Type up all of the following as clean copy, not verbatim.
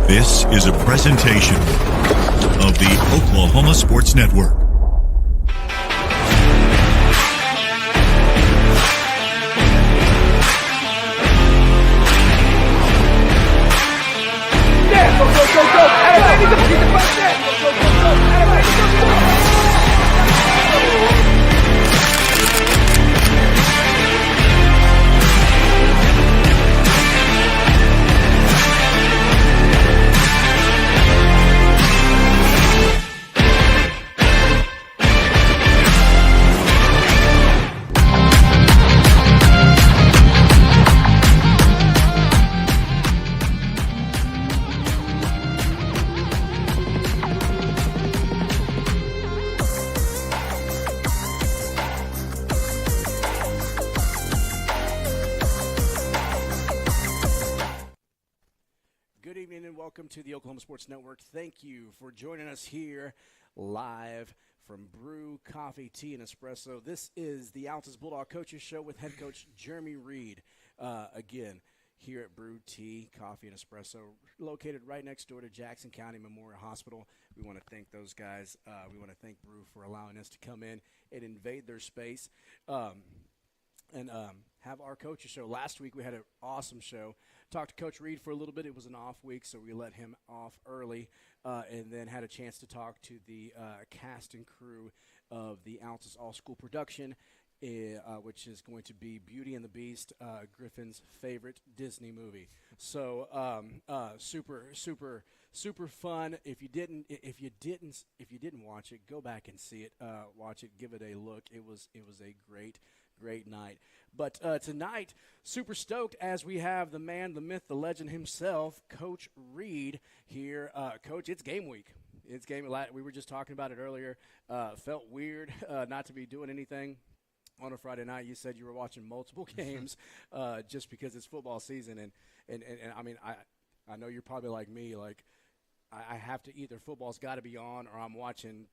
This is a presentation of the Oklahoma Sports Network. Yeah, go, go, go, go. Everybody needs to beat the first net. Go, go, go, go. Everybody needs to go. Good evening and welcome to the Oklahoma Sports Network. Thank you for joining us here live from Brew, Coffee, Tea, and Espresso. This is the Altus Bulldog Coaches Show with head coach Jeremy Reed. Again, here at Brew, Tea, Coffee, and Espresso, located right next door to Jackson County Memorial Hospital. We want to thank those guys. We want to thank Brew for allowing us to come in and invade their space and have our coaches show. Last week we had an awesome show. Talked to Coach Reed for a little bit. It was an off week, so we let him off early, and then had a chance to talk to the cast and crew of the Altus All-School production, which is going to be Beauty and the Beast, Griffin's favorite Disney movie. So super fun. If you didn't watch it, go back and see it. Watch it, give it a look. It was a great night. But tonight, super stoked as we have the man, the myth, the legend himself, Coach Reed here. Coach, it's game week. We were just talking about it earlier. Felt weird not to be doing anything on a Friday night. You said you were watching multiple games just because it's football season. And I mean, I know you're probably like me, like, I have to either football's got to be on, or I'm watching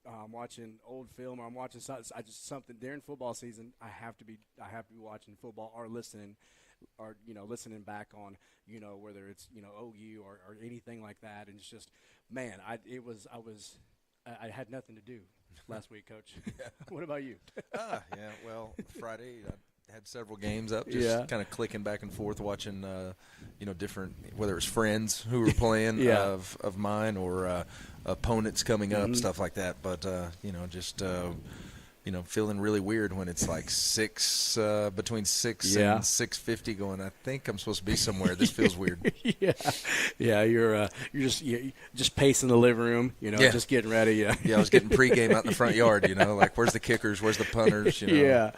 old film, or I'm watching something during football season. I have to be watching football or listening back on whether it's OU or anything like that. And it's just, man, I had nothing to do last week, Coach. What about you? Yeah. Well, Friday I had several games up, just kind of clicking back and forth, watching different, whether it's friends who were playing of mine or opponents coming up, stuff like that. But feeling really weird when it's like between 6 and 6:50. Going, I think I'm supposed to be somewhere. This feels weird. You're just pacing the living room, just getting ready. Yeah, I was getting pregame out in the front yard. Like where's the kickers, where's the punters? Yeah.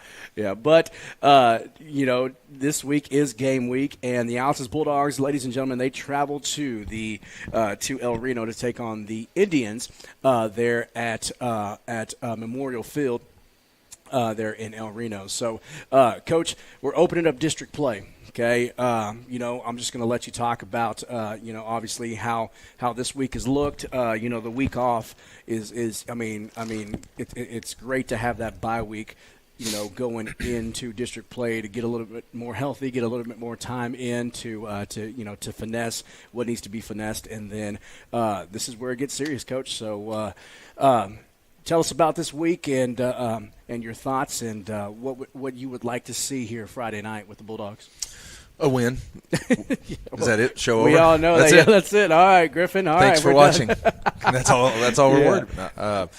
But this week is game week, and the Altus Bulldogs, ladies and gentlemen, they travel to to El Reno to take on the Indians there at Memorial Field. There in El Reno. So, Coach, we're opening up district play. Okay, I'm just going to let you talk about, obviously how this week has looked. The week off is it's great to have that bye week. Going into district play to get a little bit more healthy, get a little bit more time in to finesse what needs to be finessed, and then this is where it gets serious, Coach. So. Tell us about this week and your thoughts and what you would like to see here Friday night with the Bulldogs. A win. Is that it? Show over? We all know that. That's it. All right, Griffin. Thanks for watching. That's all we're worried about.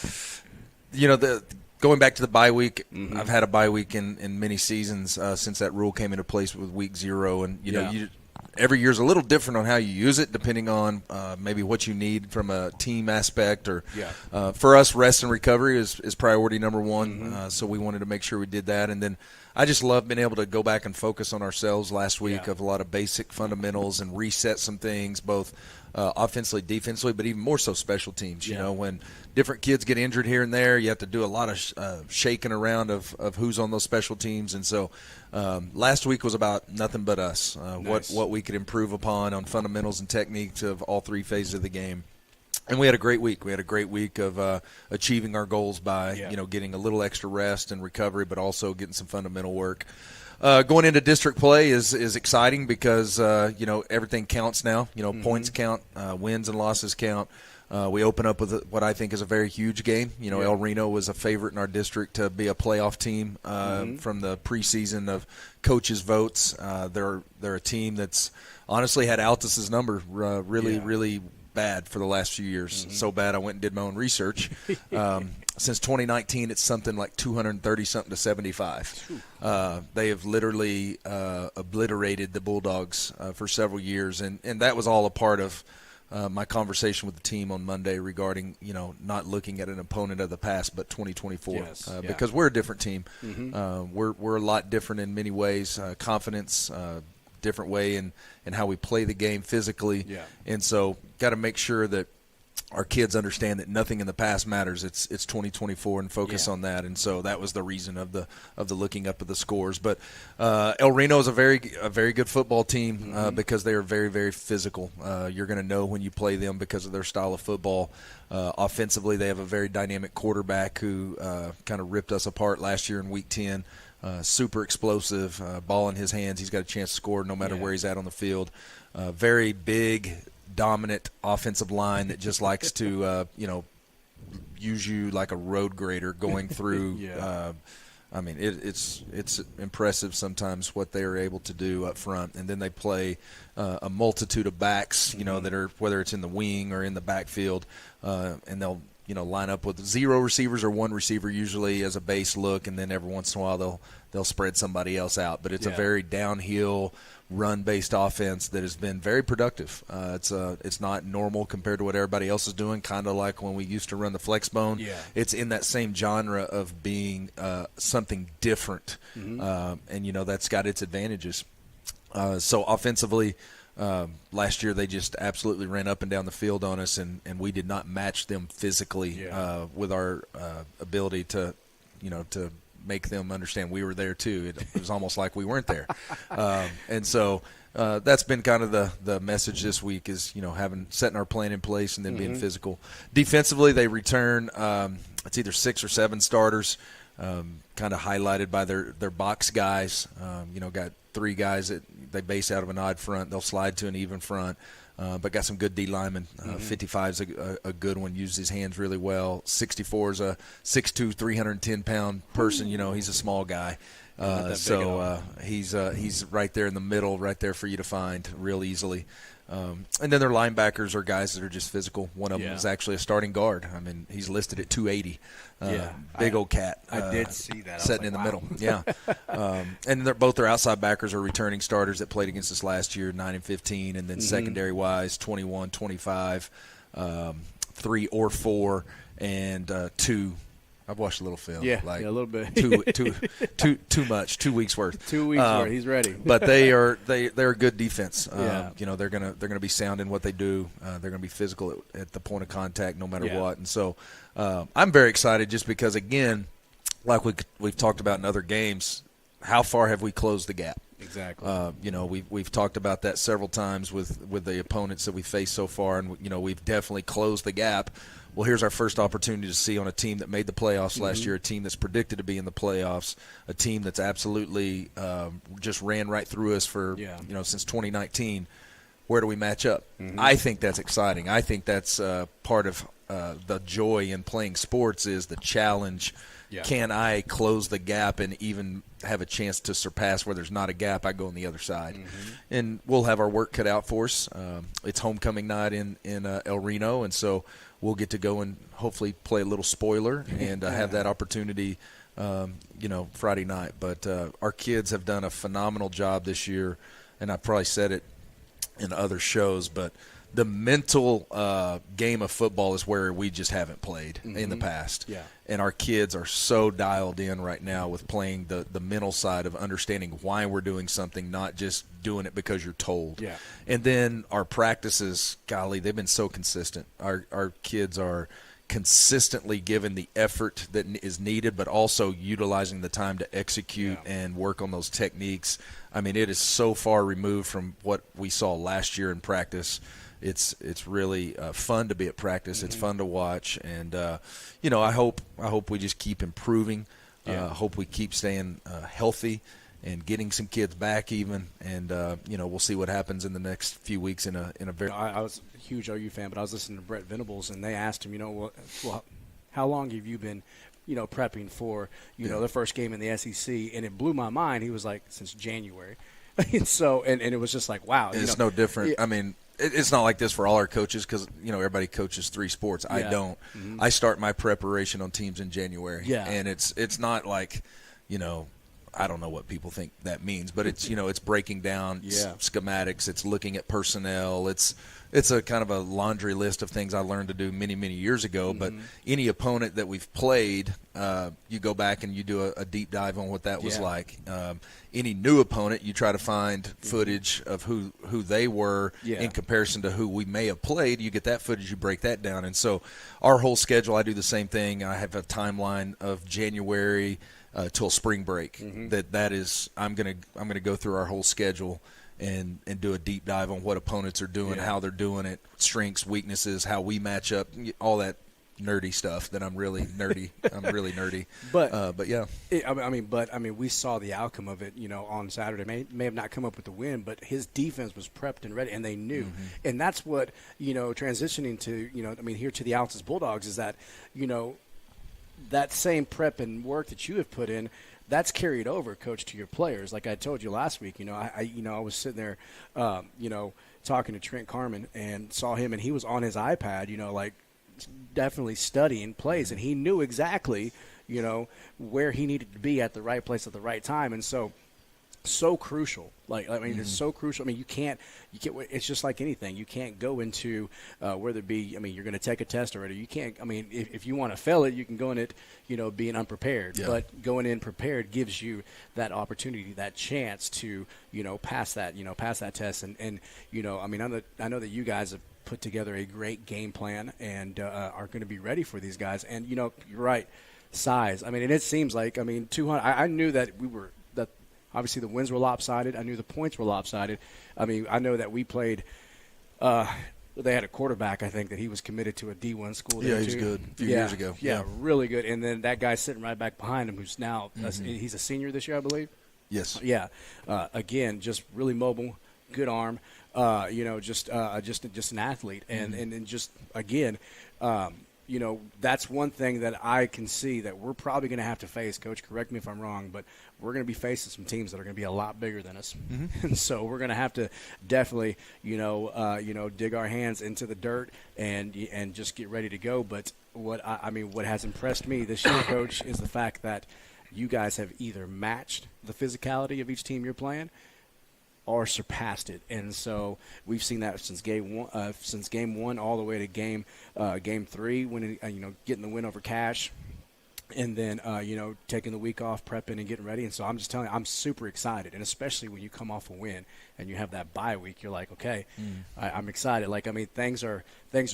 Going back to the bye week, I've had a bye week in many seasons since that rule came into place with week 0, and every year's a little different on how you use it, depending on maybe what you need from a team aspect. Or for us, rest and recovery is priority number one. So we wanted to make sure we did that. And then I just love being able to go back and focus on ourselves last week of a lot of basic fundamentals and reset some things, both offensively, defensively, but even more so special teams. When different kids get injured here and there, you have to do a lot of shaking around of who's on those special teams. And so last week was about nothing but us, nice. what we could improve upon on fundamentals and techniques of all three phases of the game. And we had a great week. We had a great week of achieving our goals by, Yeah. Getting a little extra rest and recovery, but also getting some fundamental work. Going into district play is exciting because, everything counts now. Points count, wins and losses count. We open up with what I think is a very huge game. El Reno was a favorite in our district to be a playoff team from the preseason of coaches' votes. They're a team that's honestly had Altus's number really bad for the last few years. So bad I went and did my own research. Since 2019, it's something like 230-something to 75. They have literally obliterated the Bulldogs for several years, and that was all a part of my conversation with the team on Monday regarding, not looking at an opponent of the past, but 2024. Yes, because we're a different team. We're a lot different in many ways. Confidence, different way in how we play the game physically. Yeah. And so got to make sure that our kids understand that nothing in the past matters. It's 2024 and focus on that. And so that was the reason of the looking up of the scores. But El Reno is a very good football team because they are very, very physical. You're going to know when you play them because of their style of football. Offensively, they have a very dynamic quarterback who kind of ripped us apart last year in Week 10. Super explosive, ball in his hands. He's got a chance to score no matter where he's at on the field. Very big, dominant offensive line that just likes to, use you like a road grader going through. It's impressive sometimes what they are able to do up front. And then they play a multitude of backs, that are, whether it's in the wing or in the backfield, and they'll line up with 0 receivers or 1 receiver usually as a base look, and then every once in a while they'll spread somebody else out. But it's a very downhill, run-based offense that has been very productive. It's not normal compared to what everybody else is doing, kind of like when we used to run the flex bone. Yeah. It's in that same genre of being something different, and that's got its advantages. So offensively, last year they just absolutely ran up and down the field on us, and we did not match them physically with our ability to make them understand we were there too. It was almost like we weren't there. And so that's been kind of the message this week is, setting our plan in place and then being physical. Defensively, they return it's either 6 or 7 starters, kind of highlighted by their box guys. Got 3 guys that they base out of an odd front. They'll slide to an even front. But got some good D linemen. 55 is a good one, uses his hands really well. 64 is a 6'2", 310-pound person. He's a small guy. He's right there in the middle, right there for you to find real easily. And then their linebackers are guys that are just physical. One of them is actually a starting guard. I mean, he's listed at 280. Big old cat. I did see that. Sitting in the middle. Yeah. And both their outside backers are returning starters that played against us last year, 9 and 15, and then secondary-wise, 21, 25, 3 or 4, and 2. I've watched a little film. Yeah, a little bit. too much. 2 weeks worth. 2 weeks worth. He's ready. But they're a good defense. They're gonna be sound in what they do. They're gonna be physical at the point of contact, no matter what. And so I'm very excited just because, again, like we've talked about in other games, how far have we closed the gap? Exactly. We've talked about that several times with the opponents that we faced so far, and we've definitely closed the gap. Well, here's our first opportunity to see on a team that made the playoffs last year, a team that's predicted to be in the playoffs, a team that's absolutely just ran right through us for since 2019. Where do we match up? I think that's exciting. I think that's part of the joy in playing sports is the challenge. Can I close the gap and even have a chance to surpass where there's not a gap? I go on the other side. And we'll have our work cut out for us. It's homecoming night in El Reno, and so we'll get to go and hopefully play a little spoiler and have that opportunity, Friday night. But our kids have done a phenomenal job this year, and I probably said it in other shows, but the mental game of football is where we just haven't played in the past. And our kids are so dialed in right now with playing the mental side of understanding why we're doing something, not just doing it because you're told. And then our practices, golly, they've been so consistent. Our kids are consistently given the effort that is needed, but also utilizing the time to execute and work on those techniques. I mean, it is so far removed from what we saw last year in practice. It's really fun to be at practice. It's fun to watch, and I hope we just keep improving. Hope we keep staying healthy and getting some kids back even, and we'll see what happens in the next few weeks in a very. I was a huge OU fan, but I was listening to Brett Venables, and they asked him, well, how long have you been, prepping for, the first game in the SEC? And it blew my mind. He was like, since January. And so, and it was just like, wow. It's no different. I mean, it's not like this for all our coaches because, everybody coaches 3 sports. I don't. I start my preparation on teams in January. Yeah. And it's not like, I don't know what people think that means, but it's, it's breaking down schematics. It's looking at personnel. It's a kind of a laundry list of things I learned to do many, many years ago. But any opponent that we've played, you go back and you do a deep dive on what that was like. Any new opponent, you try to find footage of who they were in comparison to who we may have played. You get that footage, you break that down. And so our whole schedule, I do the same thing. I have a timeline of January till spring break. That is, I'm gonna go through our whole schedule and do a deep dive on what opponents are doing, how they're doing it, strengths, weaknesses, how we match up, all that nerdy stuff that I'm really nerdy. I'm really nerdy. But yeah. I mean, we saw the outcome of it, on Saturday. May have not come up with the win, but his defense was prepped and ready, and they knew. And that's what, transitioning to, here to the Altus Bulldogs is that, that same prep and work that you have put in, that's carried over, Coach, to your players. Like I told you last week, I was sitting there, talking to Trent Carmen and saw him, and he was on his iPad, like definitely studying plays, and he knew exactly, where he needed to be at the right place at the right time. And so crucial. It's so crucial. I mean, you can't. It's just like anything. You can't go into whether it be. You're going to take a test already. You can't. If you want to fail it, you can go in it, being unprepared. Yeah. But going in prepared gives you that opportunity, that chance to, pass that test. And I know that you guys have put together a great game plan and are going to be ready for these guys. And you're right, size. And it seems like 200. I knew that we were. Obviously, the wins were lopsided. I knew the points were lopsided. I know that we played they had a quarterback, I think, that he was committed to a D1 school. Yeah, he's good. A few years ago. Yeah, really good. And then that guy sitting right back behind him who's now he's a senior this year, I believe. Yes. Yeah. Again, just really mobile, good arm, just an athlete. And just, again, that's one thing that I can see that we're probably going to have to face. Coach, correct me if I'm wrong, but we're going to be facing some teams that are going to be a lot bigger than us. And so we're going to have to definitely, dig our hands into the dirt and just get ready to go. But what has impressed me this year, Coach, is the fact that you guys have either matched the physicality of each team you're playing or surpassed it. And so we've seen that since game one all the way to game 3, when getting the win over Cash, and then taking the week off, prepping and getting ready. And so I'm just telling you, I'm super excited, and especially when you come off a win and you have that bye week, you're like, okay, I'm excited. Things are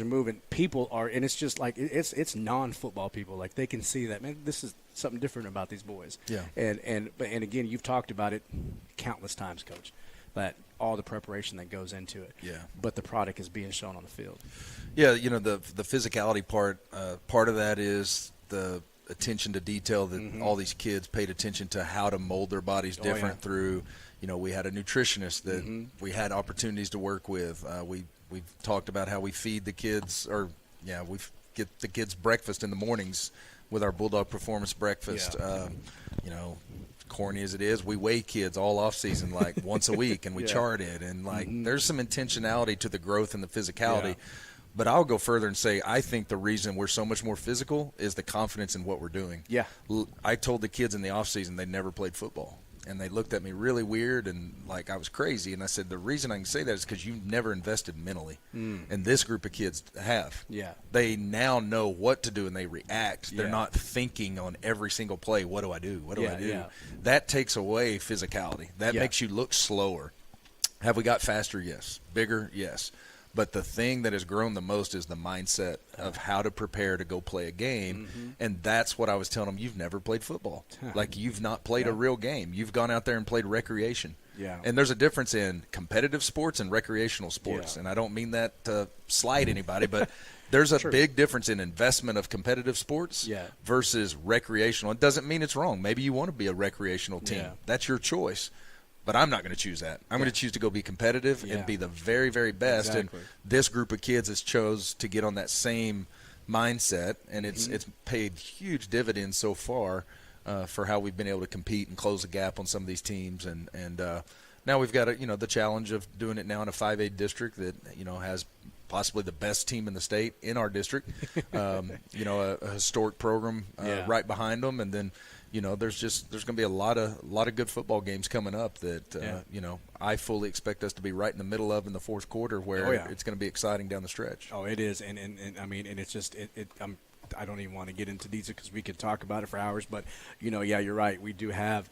moving. People are, and it's just like it's non-football people. Like, they can see that, man, this is something different about these boys. Yeah. And again, you've talked about it countless times, Coach, that all the preparation that goes into it. Yeah. But the product is being shown on the field. Yeah, the physicality part of that is the attention to detail that all these kids paid attention to how to mold their bodies different through, we had a nutritionist that we had opportunities to work with. We've talked about how we feed the kids, we get the kids breakfast in the mornings with our Bulldog Performance Breakfast. Corny as it is, we weigh kids all off season, like once a week, and we chart it, and there's some intentionality to the growth and the physicality. But I'll go further and say I think the reason we're so much more physical is the confidence in what we're doing. Yeah. I told the kids in the off season they never played football, and they looked at me really weird and like I was crazy. And I said, the reason I can say that is because you've never invested mentally, and this group of kids have. Yeah. They now know what to do and they react. They're not thinking on every single play. What do I do? What do I do? Yeah. That takes away physicality. That makes you look slower. Have we got faster? Yes. Bigger? Yes. But the thing that has grown the most is the mindset of how to prepare to go play a game. And that's what I was telling them. You've never played football. Like, you've not played a real game. You've gone out there and played recreation. Yeah. And there's a difference in competitive sports and recreational sports. Yeah. And I don't mean that to slight anybody, but there's a big difference in investment of competitive sports versus recreational. It doesn't mean it's wrong. Maybe you want to be a recreational team. Yeah. That's your choice. But I'm not going to choose that. I'm going to choose to go be competitive and be the very, very best. Exactly. And this group of kids has chose to get on that same mindset, and it's paid huge dividends so far for how we've been able to compete and close the gap on some of these teams. And now we've got the challenge of doing it now in a 5A district that has possibly the best team in the state in our district. A historic program right behind them, and then. There's going to be a lot of good football games coming up that I fully expect us to be right in the middle of in the fourth quarter, where it's going to be exciting down the stretch. Oh, it is, and I mean, and it's just I don't even want to get into these because we could talk about it for hours, but you're right. We do have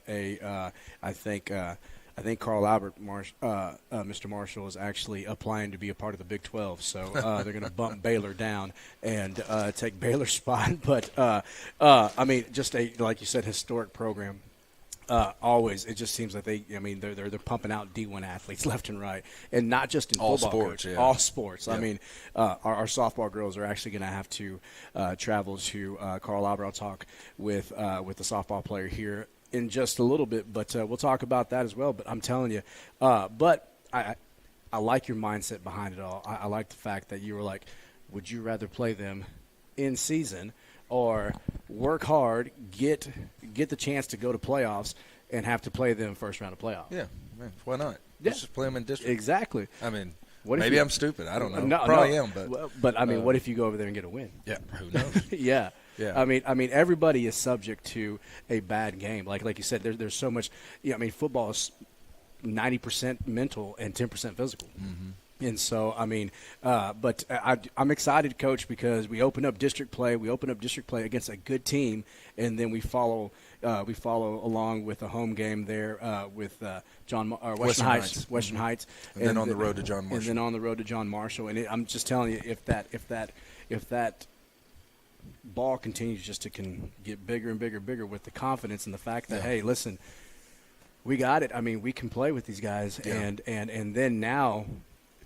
a I think Carl Albert, Mr. Marshall, is actually applying to be a part of the Big 12. So they're going to bump Baylor down and take Baylor's spot. But, I mean, just like you said, historic program. Always, it just seems like they're pumping out D1 athletes left and right, and not just in all football, sports, coach, yeah. all sports. Yeah. I mean, our softball girls are actually going to have to travel to Carl Albert. I'll talk with the softball player here in just a little bit, but we'll talk about that as well. But I'm telling you, but I like your mindset behind it all. I like the fact that you were like, would you rather play them in season or work hard, get the chance to go to playoffs, and have to play them first round of playoffs? Yeah, man, why not? Yeah. Let's just play them in district. Exactly. I mean, What if maybe you- I'm stupid. I don't know. No, Probably no. am, but But I mean, what if you go over there and get a win? yeah, who knows? Yeah. Yeah. I mean, everybody is subject to a bad game. Like you said, there's so much. I mean, football is 90% mental and 10% physical. Mm-hmm. And so, I mean, but I'm excited, Coach, because we open up district play. We open up district play against a good team, and then we follow along with a home game there with Western Heights, and then on the road to John Marshall. And then on the road to John Marshall. And I'm just telling you, if that ball continues just to get bigger and bigger and bigger with the confidence and the fact that, hey, listen, we got it. I mean, we can play with these guys, and then now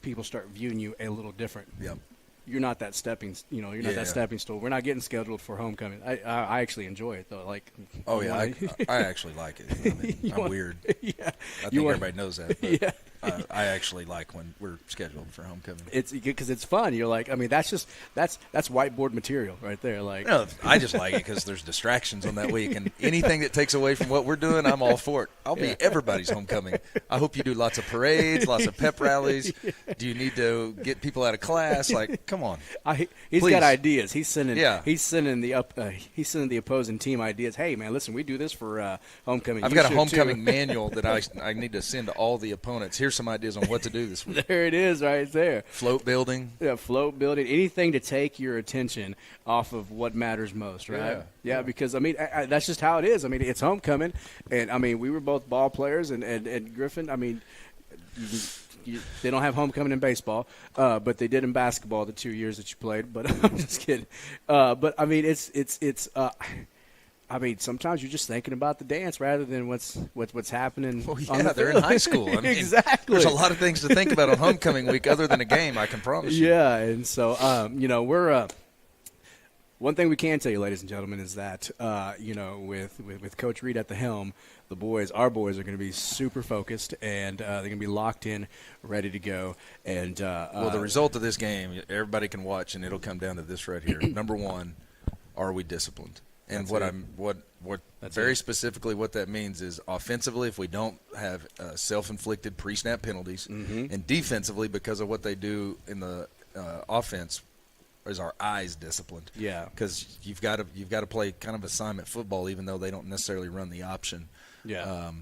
people start viewing you a little different. Yep. You're not that stepping stool. We're not getting scheduled for homecoming. I actually enjoy it though. Like, Oh yeah, I actually like it. I mean, I'm weird. Yeah, I think everybody knows that. But Yeah. I actually like when we're scheduled for homecoming. It's because it's fun. You're like, I mean, that's whiteboard material right there. Like, No, I just like it because there's distractions on that week, and anything that takes away from what we're doing, I'm all for it. I'll be everybody's homecoming. I hope you do lots of parades, lots of pep rallies. Do you need to get people out of class? Like, come on. He's Please. got ideas. He's sending the opposing team ideas. Hey, man, listen, we do this for homecoming. I've You got a should, homecoming too. manual that I need to send to all the opponents. Here's some ideas on what to do this week. There it is, right there. Float building. Yeah, float building, anything to take your attention off of what matters most, right? Yeah, because, I mean, that's just how it is. I mean, it's homecoming, and, I mean, we were both ball players, and Griffin, I mean, they don't have homecoming in baseball, but they did in basketball the 2 years that you played, but I'm just kidding. But, I mean, I mean, sometimes you're just thinking about the dance rather than what's happening. Well, on the they're in field. high school. I mean, Exactly. There's a lot of things to think about on homecoming week other than a game, I can promise you. Yeah, and so we're one thing we can tell you, ladies and gentlemen, is that with Coach Reed at the helm, our boys are going to be super focused, and they're going to be locked in, ready to go. And Well, the result of this game, everybody can watch, and it'll come down to this right here. Number one, are we disciplined? And specifically what that means is offensively, if we don't have self-inflicted pre-snap penalties, and defensively, because of what they do in the offense, is our eyes disciplined? Yeah, because you've got to play kind of assignment football, even though they don't necessarily run the option. Yeah,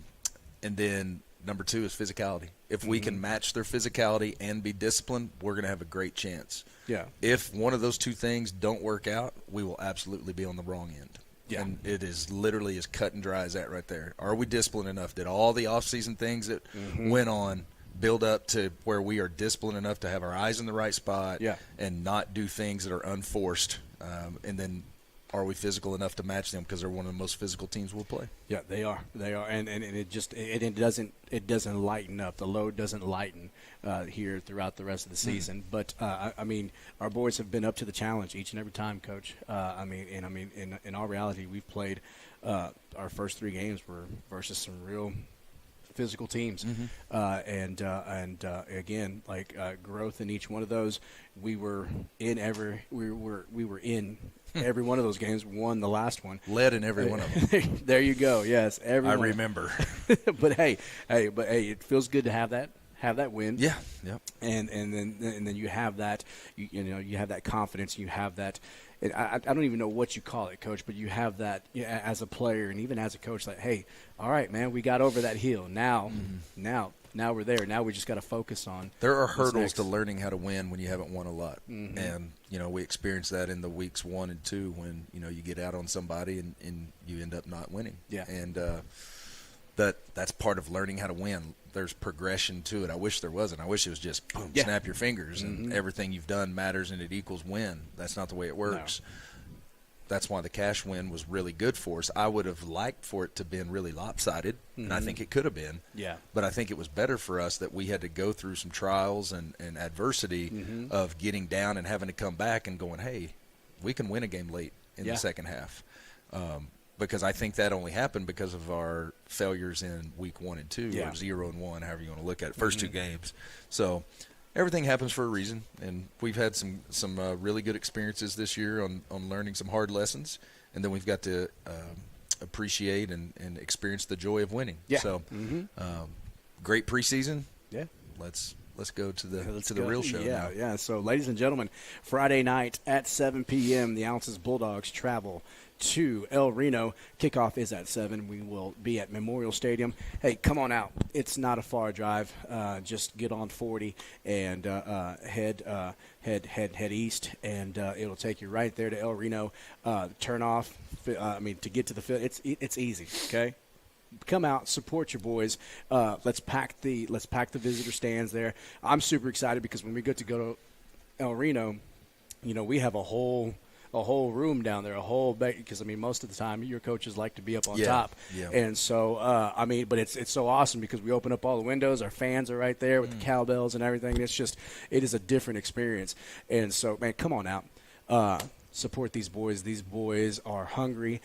and then number two is physicality. If we can match their physicality and be disciplined, we're going to have a great chance. Yeah. If one of those two things don't work out, we will absolutely be on the wrong end. Yeah. And it is literally as cut and dry as that right there. Are we disciplined enough? Did all the off-season things that went on build up to where we are disciplined enough to have our eyes in the right spot Yeah. and not do things that are unforced. And then are we physical enough to match them because they're one of the most physical teams we'll play? Yeah, they are. They are, and it doesn't lighten up. The load doesn't lighten here throughout the rest of the season. But I mean, our boys have been up to the challenge each and every time, Coach. In all reality, we've played our first 3 games were versus some real physical teams, and again, like growth in each one of those. We were in every one of those games. Won the last one. Led in every one of them. There you go. Yes, I remember. but hey, it feels good to have that win. Yeah. Yep. And then you have that you have that confidence. You have that. I don't even know what you call it, Coach, but you have that as a player and even as a coach. Like, hey, all right, man, we got over that hill. Now we're there. Now we just got to focus on. There are hurdles next. to learning how to win when you haven't won a lot, and we experienced that in the weeks 1 and 2 when you get out on somebody and you end up not winning. Yeah, and that's part of learning how to win. There's progression to it. I wish there wasn't. I wish it was just boom, snap your fingers, and everything you've done matters and it equals win. That's not the way it works. No. That's why the cash win was really good for us. I would have liked for it to have been really lopsided, and I think it could have been. Yeah. But I think it was better for us that we had to go through some trials and adversity of getting down and having to come back and going, hey, we can win a game late in the second half. Because I think that only happened because of our failures in week 1 and 2, or 0 and 1, however you want to look at it, first 2 games. So everything happens for a reason, and we've had some really good experiences this year on learning some hard lessons, and then we've got to appreciate and experience the joy of winning. Yeah. So great preseason. Yeah. Let's go to the real show. Yeah, now. Yeah. So, ladies and gentlemen, Friday night at 7 p.m., the Altus Bulldogs travel to El Reno. Kickoff is at 7. We will be at Memorial Stadium. Hey, come on out. It's not a far drive. Just get on 40 and head east, and it'll take you right there to El Reno. Turn off. To get to the field, it's easy. Okay. Come out, support your boys. Let's pack the visitor stands there. I'm super excited because when we get to go to El Reno, we have a whole room down there, a whole because most of the time your coaches like to be up on top, and so but it's so awesome because we open up all the windows, our fans are right there with the cowbells and everything. It is a different experience, and so man, come on out. Support these boys. These boys are hungry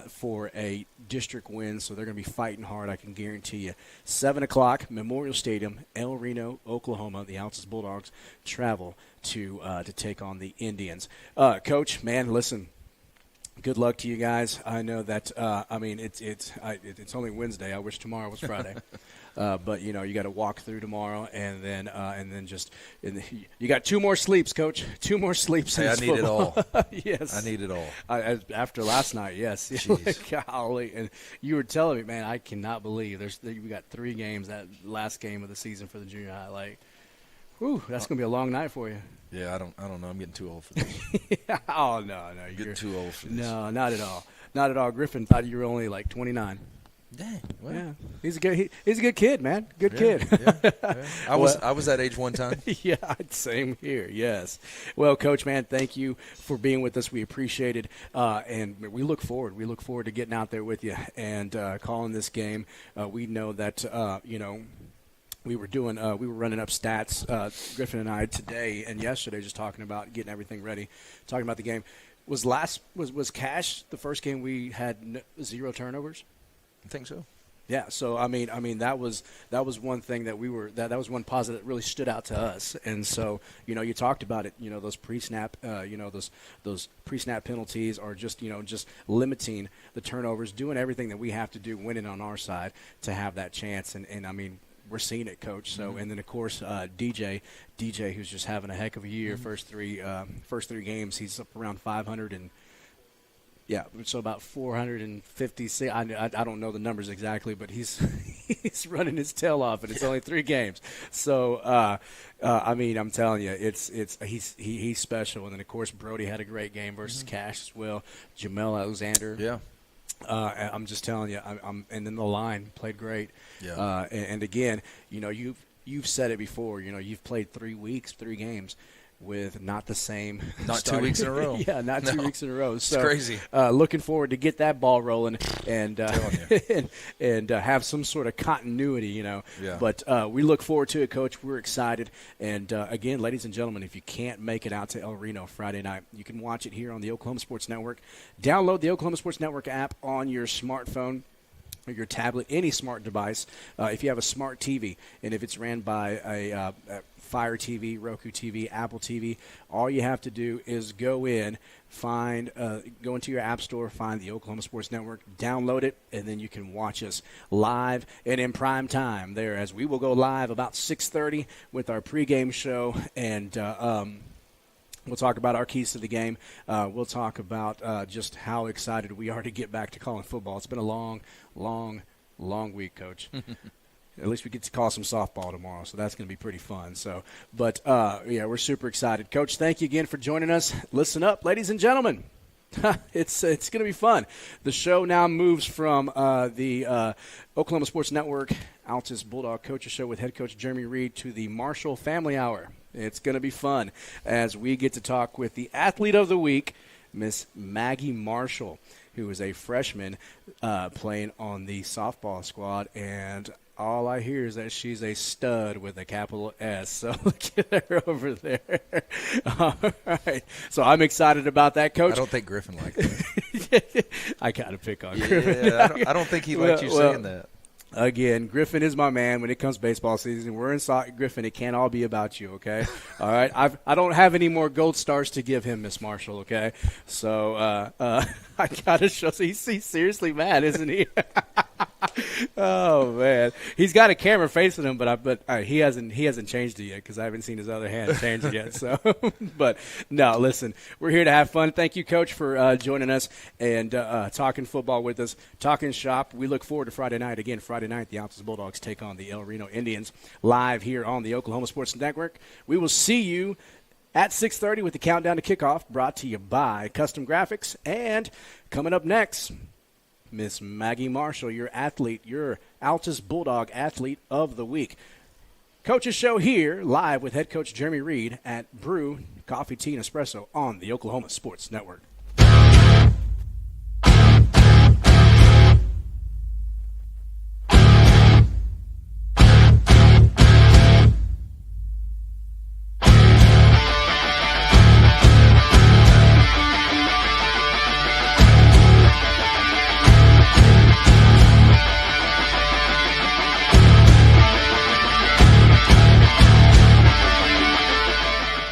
for a district win, so they're going to be fighting hard, I can guarantee you. 7 o'clock, Memorial Stadium, El Reno, Oklahoma. The Altus Bulldogs travel to take on the Indians. Coach, man, listen, good luck to you guys. I know that, it's only Wednesday. I wish tomorrow was Friday. But you got to walk through tomorrow, and then you got 2 more sleeps, Coach. 2 more sleeps. Hey, I need it all. Yes, I need it all. After last night, yes. Golly, and you were telling me, man, I cannot believe we got 3 games. That last game of the season for the junior high, whew, that's gonna be a long night for you. Yeah, I don't know. I'm getting too old for this. Oh no, you're getting too old for this. No, not at all. Not at all. Griffin thought you were only 29. Dang. Well. Yeah, he's a good kid, man. Good kid. Yeah. I was that age one time. Yeah, same here. Yes. Well, Coach, man, thank you for being with us. We appreciate it, and we look forward. We look forward to getting out there with you and calling this game. We know that we were running up stats, Griffin and I, today and yesterday, just talking about getting everything ready, talking about the game. Was Cash the first game we had 0 turnovers? I think so. Yeah, so that was one thing that that was one positive that really stood out to us, and so you talked about it, those pre-snap, those pre-snap penalties are just limiting the turnovers, doing everything that we have to do, winning on our side to have that chance, and we're seeing it, Coach. So and then of course DJ, who's just having a heck of a year. First three games, he's up around 500 and. Yeah, so about 456. I don't know the numbers exactly, but he's running his tail off, and it's only 3 games. So I'm telling you, he's special. And then of course Brody had a great game versus Cash as well. Jamel Alexander. Yeah. I'm just telling you, and then the line played great. Yeah. And again, you've said it before. You've played 3 weeks, 3 games with not the same. Not 2 weeks in a row. Yeah, not 2 weeks in a row. So, it's crazy. Looking forward to get that ball rolling and Telling and have some sort of continuity, Yeah. But we look forward to it, Coach. We're excited. And, again, ladies and gentlemen, if you can't make it out to El Reno Friday night, you can watch it here on the Oklahoma Sports Network. Download the Oklahoma Sports Network app on your smartphone or your tablet, any smart device. If you have a smart TV, and if it's ran by a Fire TV, Roku TV, Apple TV, all you have to do is go into your app store, find the Oklahoma Sports Network, download it, and then you can watch us live and in prime time there, as we will go live about 6:30 with our pregame show, and we'll talk about our keys to the game. We'll talk about just how excited we are to get back to calling football. It's been a long week, Coach. At least we get to call some softball tomorrow, so that's going to be pretty fun. So, but we're super excited. Coach, thank you again for joining us. Listen up, ladies and gentlemen. It's going to be fun. The show now moves from the Oklahoma Sports Network Altus Bulldog Coaches Show with head coach Jeremy Reed to the Marshall Family Hour. It's going to be fun as we get to talk with the athlete of the week, Miss Maggie Marshall, who is a freshman playing on the softball squad, and all I hear is that she's a stud with a capital S. So look at her over there. All right. So I'm excited about that, Coach. I don't think Griffin liked that. I got to pick on Griffin. Yeah, I don't think he liked you saying that. Again, Griffin is my man when it comes baseball season. We're inside Griffin. It can't all be about you, okay? All right. I don't have any more gold stars to give him, Miss Marshall, okay? So I got to show. He's seriously mad, isn't he? Oh man, he's got a camera facing him, but he hasn't changed it yet because I haven't seen his other hand change it yet. So, but no, listen, we're here to have fun. Thank you, Coach, for joining us and talking football with us, talking shop. We look forward to Friday night. Again, Friday night, the Altus Bulldogs take on the El Reno Indians live here on the Oklahoma Sports Network. We will see you at 6:30 with the countdown to kickoff, brought to you by Custom Graphics. And coming up next, Miss Maggie Marshall, your Altus Bulldog Athlete of the Week. Coach's Show here, live with head coach Jeremy Reed at Brew Coffee, Tea, and Espresso on the Oklahoma Sports Network.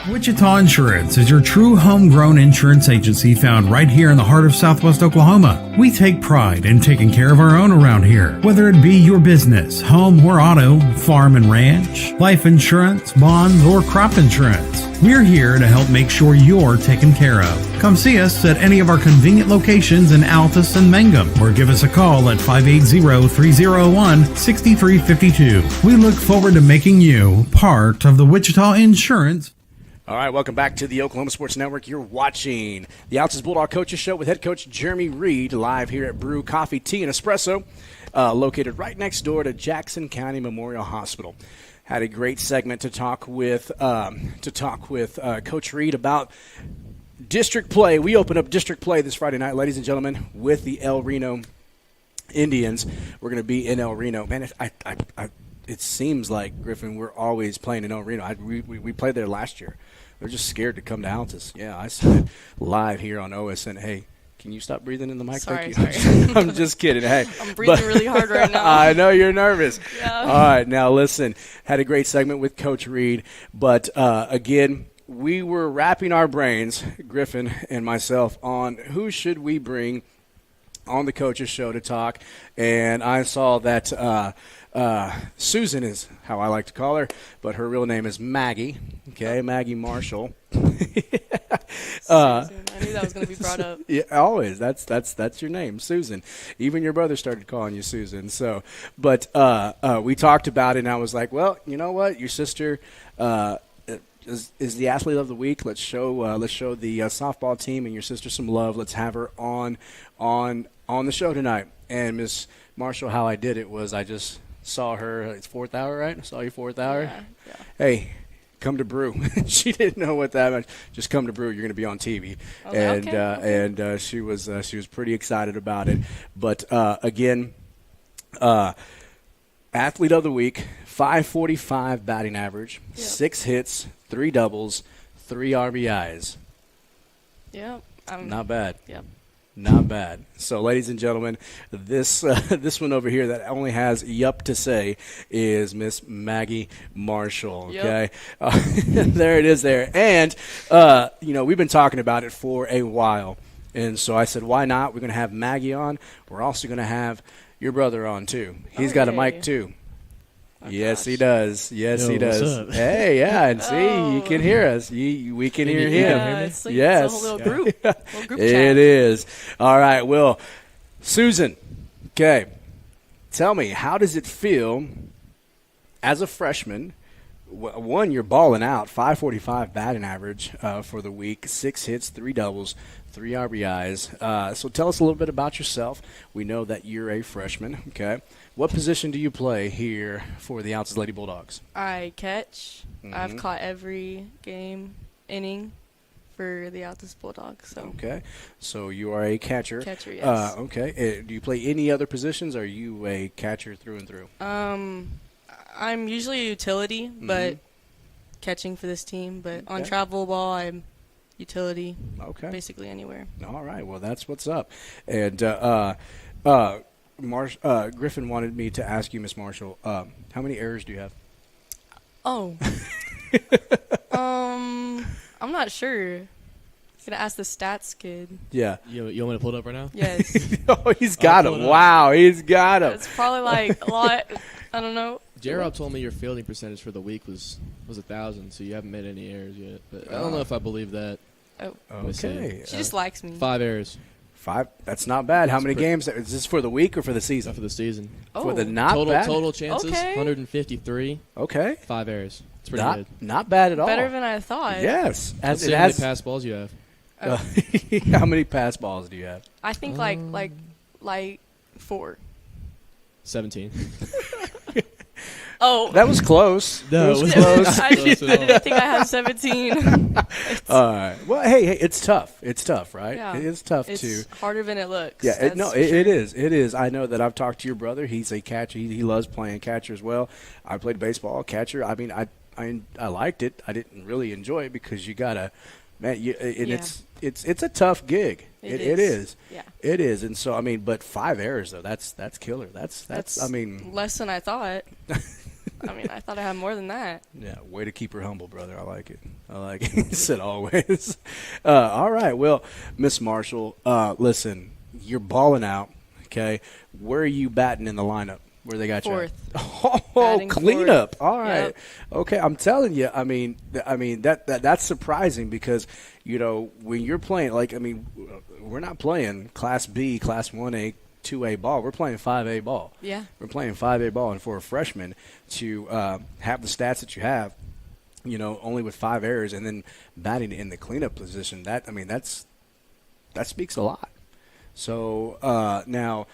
Wichita Insurance is your true homegrown insurance agency found right here in the heart of Southwest Oklahoma. We take pride in taking care of our own around here, whether it be your business, home or auto, farm and ranch, life insurance, bonds, or crop insurance. We're here to help make sure you're taken care of. Come see us at any of our convenient locations in Altus and Mangum, or give us a call at 580-301-6352. We look forward to making you part of the Wichita Insurance. All right, welcome back to the Oklahoma Sports Network. You're watching the Altus Bulldog Coaches Show with head coach Jeremy Reed, live here at Brew Coffee, Tea, and Espresso, located right next door to Jackson County Memorial Hospital. Had a great segment to talk with Coach Reed about district play. We open up district play this Friday night, ladies and gentlemen, with the El Reno Indians. We're going to be in El Reno. Man, it seems like, Griffin, we're always playing in El Reno. We played there last year. They're just scared to come to Altus. Yeah, I said it live here on OSN. Hey, can you stop breathing in the mic? Sorry. I'm just kidding. Hey, I'm breathing really hard right now. I know you're nervous. Yeah. All right, now listen. Had a great segment with Coach Reed, but again, we were wrapping our brains, Griffin and myself, on who should we bring on the Coaches Show to talk, and I saw that Susan is how I like to call her, but her real name is Maggie. Okay, Maggie Marshall. Susan. I knew that was going to be brought up. Yeah, always. That's your name, Susan. Even your brother started calling you Susan. So, but we talked about it, and I was like, well, you know what, your sister is the athlete of the week. Let's show the softball team and your sister some love. Let's have her on the show tonight. And Miss Marshall, how I did it was I just saw her. It's 4th hour, right? I saw you 4th hour. Yeah. Hey, come to Brew. She didn't know what that meant. Just come to Brew. You're going to be on TV. Okay. She was pretty excited about it. But again, athlete of the week, 545 batting average, 6 hits, 3 doubles, 3 RBIs. Yeah. Not bad. Yep. Not bad. So, ladies and gentlemen, this one over here that only has yup to say is Miss Maggie Marshall. Okay, there it is there. And, we've been talking about it for a while. And so I said, why not? We're going to have Maggie on. We're also going to have your brother on, too. He's got a mic, too. Oh, yes, gosh. he does. Yes, Yo, he does. what's up? Hey, yeah, and see, you can hear us. We can hear him. It's like Yes. it's a whole little group. Little group chat. It is. All right, well, Susan, okay, tell me, how does it feel as a freshman? One, you're balling out, 545 batting average for the week, 6 hits, 3 doubles, 3 RBIs. So tell us a little bit about yourself. We know that you're a freshman, okay? What position do you play here for the Altus Lady Bulldogs? I catch. Mm-hmm. I've caught every inning for the Altus Bulldogs. So Okay, so you are a catcher. Catcher, yes. Okay, do you play any other positions? Or are you a catcher through and through? I'm usually a utility, but catching for this team. But on travel ball, I'm utility. Okay. Basically anywhere. All right, well, that's what's up. And Griffin wanted me to ask you, Miss Marshall, how many errors do you have? Oh. I'm not sure. Gonna ask the stats kid. Yeah. You want me to pull it up right now? Yes. Oh, he's got pull him. it up. Wow, he's got him. It's probably like a lot. I don't know. J-Rob told me your fielding percentage for the week was 1,000, so you haven't made any errors yet. But I don't know if I believe that. Oh. Let me see. Okay. She just likes me. 5 errors 5. That's not bad. How many games? Is this for the week or for the season? for the season. Oh. For the not bad. Total chances, Okay. 153, Okay. 5 errors. It's pretty Not good. not bad at all. Better than I thought. Yes. Let's As see it how many has. pass balls you have. How many pass balls do you have? I think like 4. 17. Oh. That was close. No, That was it wasn't close. I close at all. didn't think I had 17. All right. Well, hey, it's tough. It's tough, right? Yeah. It is tough It's to. harder than it looks. Yeah, that's for it sure. is. It is. I know that I've talked to your brother. He's a catcher. He loves playing catcher as well. I played baseball, catcher. I mean, I liked it. I didn't really enjoy it because you gotta, man. It's a tough gig. It is. Yeah. It is. And so I mean, but 5 errors though. That's killer. That's. I mean, less than I thought. I mean, I thought I had more than that. yeah. Way to keep her humble, brother. I like it. I like it. He said always. All right. Well, Miss Marshall, listen, you're balling out. Okay. Where are you batting in the lineup? Where they got Fourth. you? Oh, Batting cleanup. fourth. All right. Yep. Okay. I'm telling you. I mean that's surprising because when you're playing we're not playing Class B, Class 1A, 2A ball. We're playing 5A ball. Yeah. We're playing 5A ball, and for a freshman to have the stats that you have, only with 5 errors and then batting in the cleanup position, that speaks a lot. So now,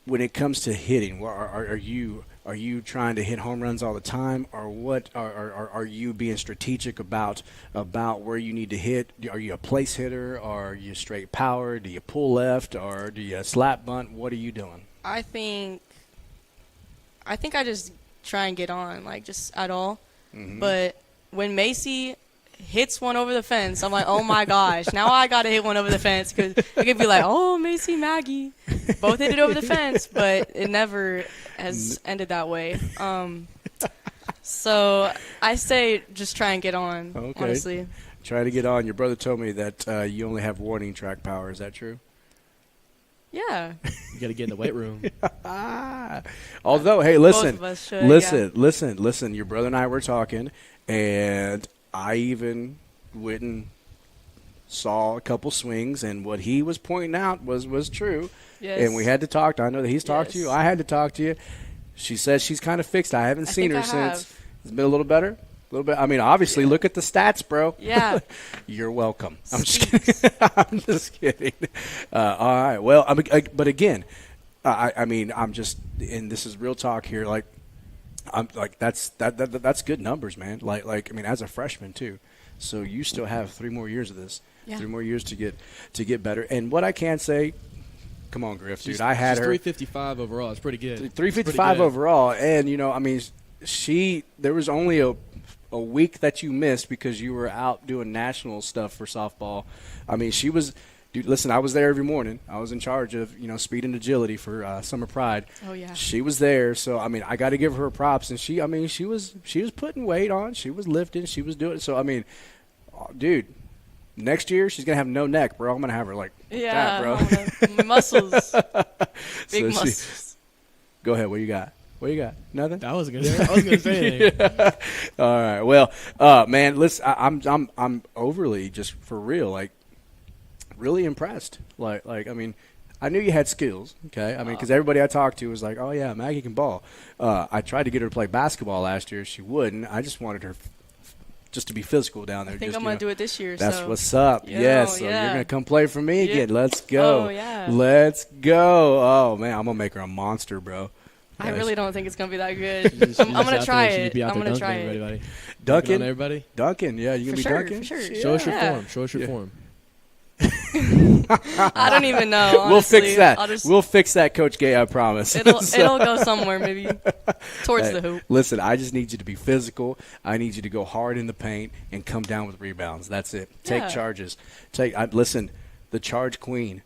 when it comes to hitting, are you trying to hit home runs all the time, or what? Are you being strategic about where you need to hit? Are you a place hitter, or are you straight power? Do you pull left, or do you slap bunt? What are you doing? I think I just try and get on, like, just at all. Mm-hmm. But when Macy hits one over the fence, I'm like, oh my gosh, now I got to hit one over the fence, because it could be like, oh, Macy, Maggie, both hit it over the fence, but it never has ended that way. So I say just try and get on, Okay. honestly. Try to get on. Your brother told me that you only have warning track power. Is that true? Yeah. You got to get in the weight room. Although, hey, listen, Both of us should, listen. Your brother and I were talking, and I even went and saw a couple swings, and what he was pointing out was true. Yes. And we had to talk. I know that he's talked to you. Yes. I had to talk to you. She says she's kind of fixed. I haven't seen her think I since. have. It's been a little better. A little bit. I mean, obviously, look at the stats, bro. Yeah. You're welcome. I'm just Speaks. kidding. I'm just kidding. All right. Well, but again, I mean, I'm just, and this is real talk here. Like, I'm like that's good numbers, man. Like I mean, as a freshman too. So you still have 3 more years of this. Yeah. 3 more years to get better. And what I can say, come on, Griff, dude, I had her 355 overall. It's pretty good. 355 overall, and I mean, there was only a week that you missed because you were out doing national stuff for softball. I mean, she was. Dude, listen, I was there every morning. I was in charge of, speed and agility for Summer Pride. Oh, yeah. She was there, so I mean, I got to give her props. And she was putting weight on. She was lifting. She was doing. So I mean, dude, next year she's gonna have no neck, bro. I'm gonna have her like that, bro. My muscles, big So muscles. Go ahead. What you got? Nothing. I was gonna say anything. All right. Well, man, listen, I'm overly just for real, like really impressed. Like I mean, I knew you had skills. Okay. I mean, because everybody I talked to was like, oh yeah, Maggie can ball. I tried to get her to play basketball last year. She wouldn't. I just wanted her just to be physical down there. I think just, I'm gonna do it this year. That's so. what's up. Yo, Yes. So yeah. you're gonna come play for me Yeah. again. Let's go. Oh, yeah. Let's go. Oh man, I'm gonna make her a monster, bro. I Yeah, really don't think it's gonna be that good. You just I'm out gonna there, try you should it. be out I'm there gonna dunking try on it. everybody. Duncan. On everybody. Duncan. Yeah, you gonna For be sure, Duncan? for sure. Show us your Yeah. form. Show us your Yeah. form. I don't even know. Honestly. We'll fix that. I'll just, We'll fix that, Coach Gay. I promise. it'll go somewhere maybe towards Hey, the hoop. Listen, I just need you to be physical. I need you to go hard in the paint and come down with rebounds. That's it. Take Yeah. charges. Listen, the charge queen,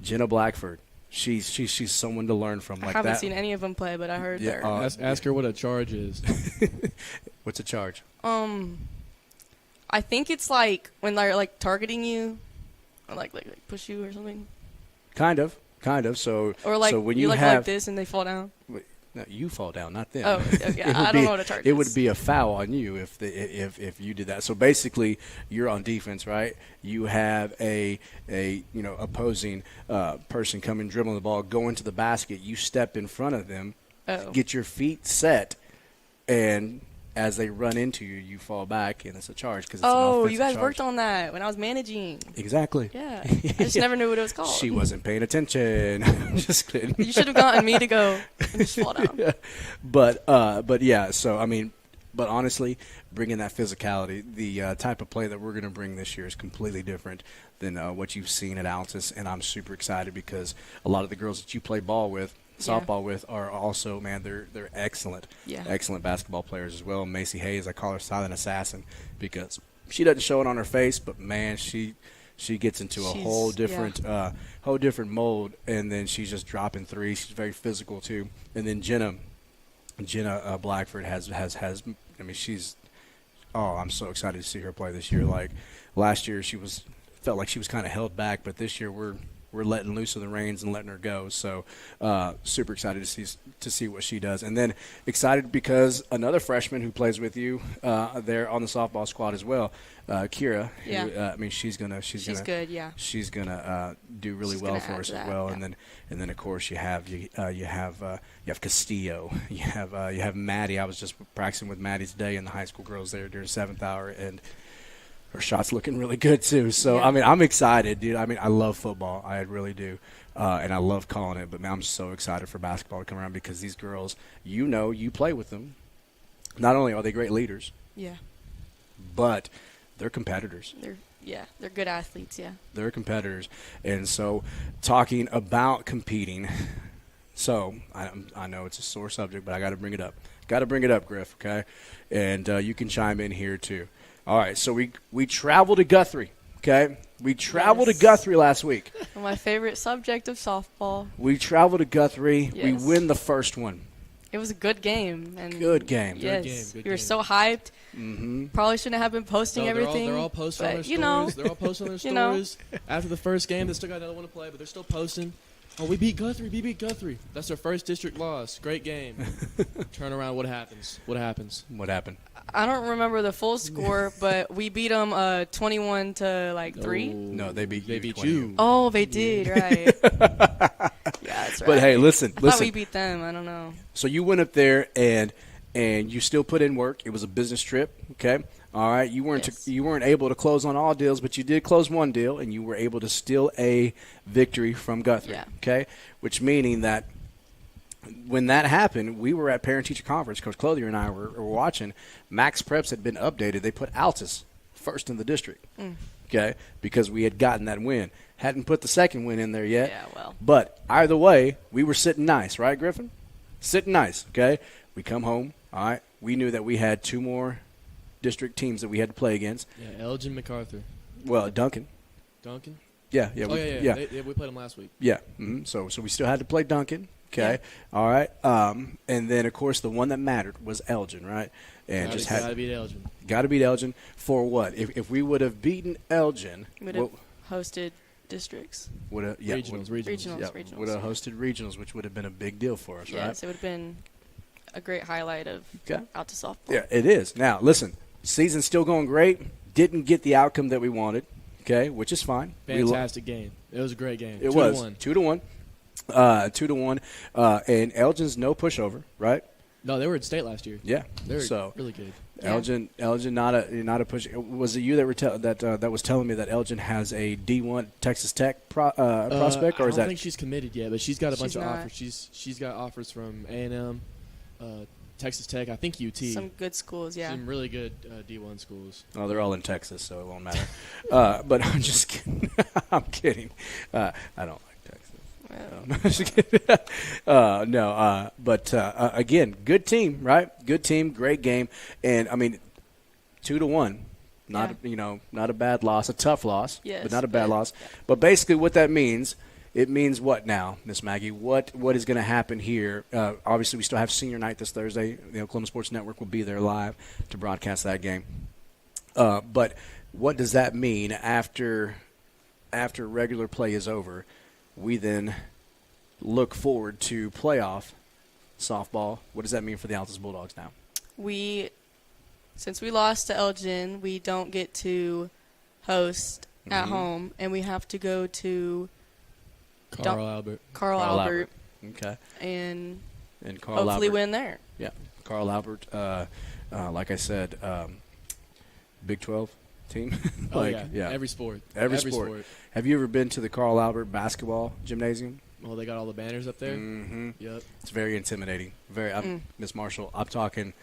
Jenna Blackford. She's someone to learn from. I Like haven't that. seen any of them play, but I heard Yeah, they're. Ask her what a charge is. What's a charge? I think it's like when they're like targeting you, or like push you or something, Kind of. So or like so when you you like have this and they fall down. no, you fall down, not them. Oh, okay. It would I don't know what a charge It is. would be a foul on you if you did that. So basically, you're on defense, right? You have a opposing person coming, dribbling the ball, going to the basket. You step in front of them, Oh. get your feet set, and as they run into you, you fall back, and it's a charge because it's an Oh, offensive you guys charge. worked on that when I was managing. Exactly. Yeah, I just never knew what it was called. She wasn't paying attention. Just kidding. You should have gotten me to go and just fall down. Yeah. But yeah. So I mean, but honestly, bringing that physicality, the type of play that we're going to bring this year is completely different than what you've seen at Altus, and I'm super excited because a lot of the girls that you play ball with, softball with, are also, man, they're excellent, Yeah. excellent basketball players as well. Macy Hayes, I call her silent assassin because she doesn't show it on her face, but man, she gets into a She's- whole different mold, and then she's just dropping threes. She's very physical too. And then Jenna Blackford has. I mean, she's. Oh, I'm so excited to see her play this year. Like last year, felt like she was kind of held back, but this year we're letting loose of the reins and letting her go. So super excited to see what she does, and then excited because another freshman who plays with you there on the softball squad as well, Kira. Yeah. Who, I mean, she's gonna good, yeah. She's gonna do really She's well gonna for add us to as that, well, yeah. and then of course you have Castillo, you have Maddie. I was just practicing with Maddie today and the high school girls there during 7th hour, and her shot's looking really good too. So Yeah. I mean, I'm excited, dude. I mean, I love football, I really do, and I love calling it. But man, I'm so excited for basketball to come around because these girls, you play with them. Not only are they great leaders, Yeah, but they're competitors. they're good athletes. Yeah. They're competitors. And so talking about competing, so I know it's a sore subject, but I got to bring it up. Got to bring it up, Griff, okay? And you can chime in here too. All right, so we traveled to Guthrie, okay? We traveled Yes. to Guthrie last week. My favorite subject of softball. We traveled to Guthrie. We Yes. win the first one. It was a good game. And Good game. Yes, Good we were game. so hyped. Mm-hmm. Probably shouldn't have been posting No, everything. They're all posting on but, their you stories. know, They're all posting on their you know. stories. After the first game, they still got another one to play, but they're still posting. Oh, we beat Guthrie. We beat Guthrie. That's their first district loss. Great game. Turn around. What happens? What happens? What happened? I don't remember the full score, but we beat them 21 to 3. No, they beat They you. beat 20. you. Oh, they did, right? Yeah, that's right. But hey, listen. I thought we beat them. I don't know. So you went up there and you still put in work. It was a business trip, okay? All right. You weren't Yes. you weren't able to close on all deals, but you did close one deal, and you were able to steal a victory from Guthrie. Yeah. Okay, which meaning that when that happened, we were at parent-teacher conference. Coach Clothier and I were watching. Max Preps had been updated. They put Altus first in the district, okay, because we had gotten that win. Hadn't put the second win in there yet. Yeah, well. But either way, we were sitting nice, right, Griffin? Sitting nice, okay? We come home, all right. We knew that we had 2 more district teams that we had to play against. Yeah, Elgin, MacArthur. Well, Duncan. Duncan? Yeah. Oh, yeah. We played them last week. Yeah. So we still had to play Duncan. Okay. Yeah. All right. And then of course the one that mattered was Elgin, right? And gotta beat Elgin. Got to beat Elgin for what? If we would have beaten Elgin, would have hosted districts. Regionals. Would have hosted regionals, which would have been a big deal for us, right? Yes, it would have been a great highlight of Altus softball. Yeah, it is. Now listen, season's still going great. Didn't get the outcome that we wanted. Okay, which is fine. Fantastic game. It was a great game. It was 2-1. 2-1. And Elgin's no pushover, right? No, they were in state last year. Yeah, they were really good. Elgin, not a push. Was it you that were that was telling me that Elgin has a D1 Texas Tech prospect, or is that? I don't think she's committed yet, but she's got a bunch of not. offers. She's got offers from A&M, Texas Tech, I think UT. Some good schools, yeah. Some really good D1 schools. Oh, they're all in Texas, so it won't matter. But I'm just kidding. I'm kidding. I don't like Texas. No, I'm just kidding. But again, good team, right? Good team, great game, and I mean, 2-1. Not not a bad loss, a tough loss, but not a bad loss. Yeah. But basically, what that means. It means what now, Miss Maggie? What is going to happen here? Obviously, we still have senior night this Thursday. The Oklahoma Sports Network will be there live to broadcast that game. But what does that mean after regular play is over? We then look forward to playoff softball. What does that mean for the Altus Bulldogs now? Since we lost to Elgin, we don't get to host at home, and we have to go to Carl Albert. Okay. And Carl hopefully Albert. win there. Yeah. Carl Albert, like I said, Big 12 team. Yeah. Every sport. Every sport. Have you ever been to the Carl Albert basketball gymnasium? Well, they got all the banners up there. Mm-hmm. Yep. It's very intimidating. Miss Marshall, I'm talking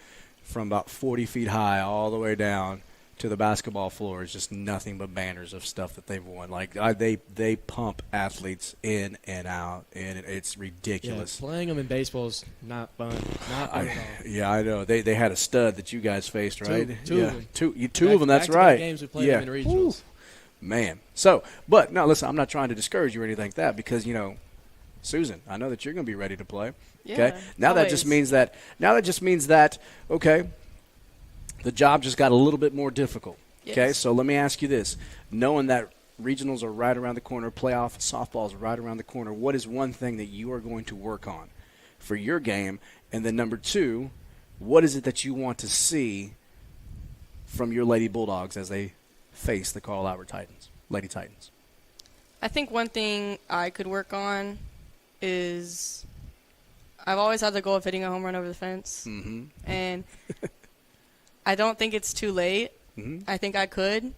from about 40 feet high all the way down to the basketball floor is just nothing but banners of stuff that they've won. Like they pump athletes in and out, and it's ridiculous. Yeah, playing them in baseball is not fun. Not fun at all. Yeah, I know. They had a stud that you guys faced, right? Two of them. Two of them. That's right. Games we played them in regionals. Man. So, but no, listen. I'm not trying to discourage you or anything like that because Susan, I know that you're going to be ready to play. Yeah, okay. Now always. that just means that okay. The job just got a little bit more difficult. Yes. Okay, so let me ask you this. Knowing that regionals are right around the corner, playoff softball is right around the corner, what is one thing that you are going to work on for your game? And then number 2, what is it that you want to see from your Lady Bulldogs as they face the Carl Albert Lady Titans? I think one thing I could work on is I've always had the goal of hitting a home run over the fence. Mm-hmm. And I don't think it's too late. Mm-hmm. I think I could.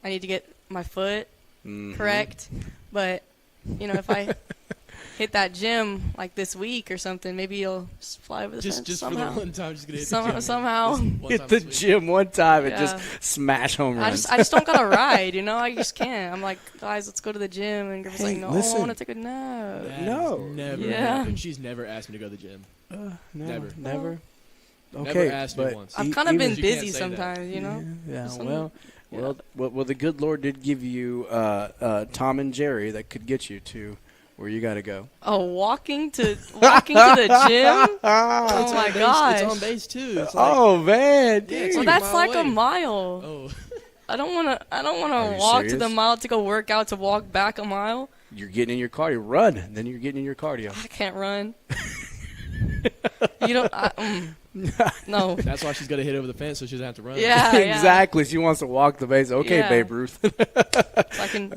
I need to get my foot correct. But, if I hit that gym like this week or something, maybe you'll just fly over the fence Just somehow. for the one time, just gonna hit the gym. Somehow. Hit the gym one time and just smash home runs. I just don't got to ride, I just can't. I'm like, guys, let's go to the gym. And Griffin's like, no, listen. I want to take a nap. That No. has never Yeah. happened. She's never asked me to go to the gym. Never. Never Okay, asked me but once. I've kind of been you can't busy say that. sometimes, Yeah. Some- Well, the good Lord did give you Tom and Jerry that could get you to where you got to go. Oh, walking to the gym? Oh my It's gosh. on base too. It's like, Oh man, Yeah, it's Well, like that's a mile like a away. mile. Oh, I don't want Are to you walk to the serious? mile to go work out to walk back a mile. you're getting in your cardio. Run, then you're getting in your cardio. I can't run. You don't. No. that's why she's got to hit over the fence so she doesn't have to run. Yeah. Exactly. She wants to walk the base. Okay, Yeah. Babe Ruth. So I can.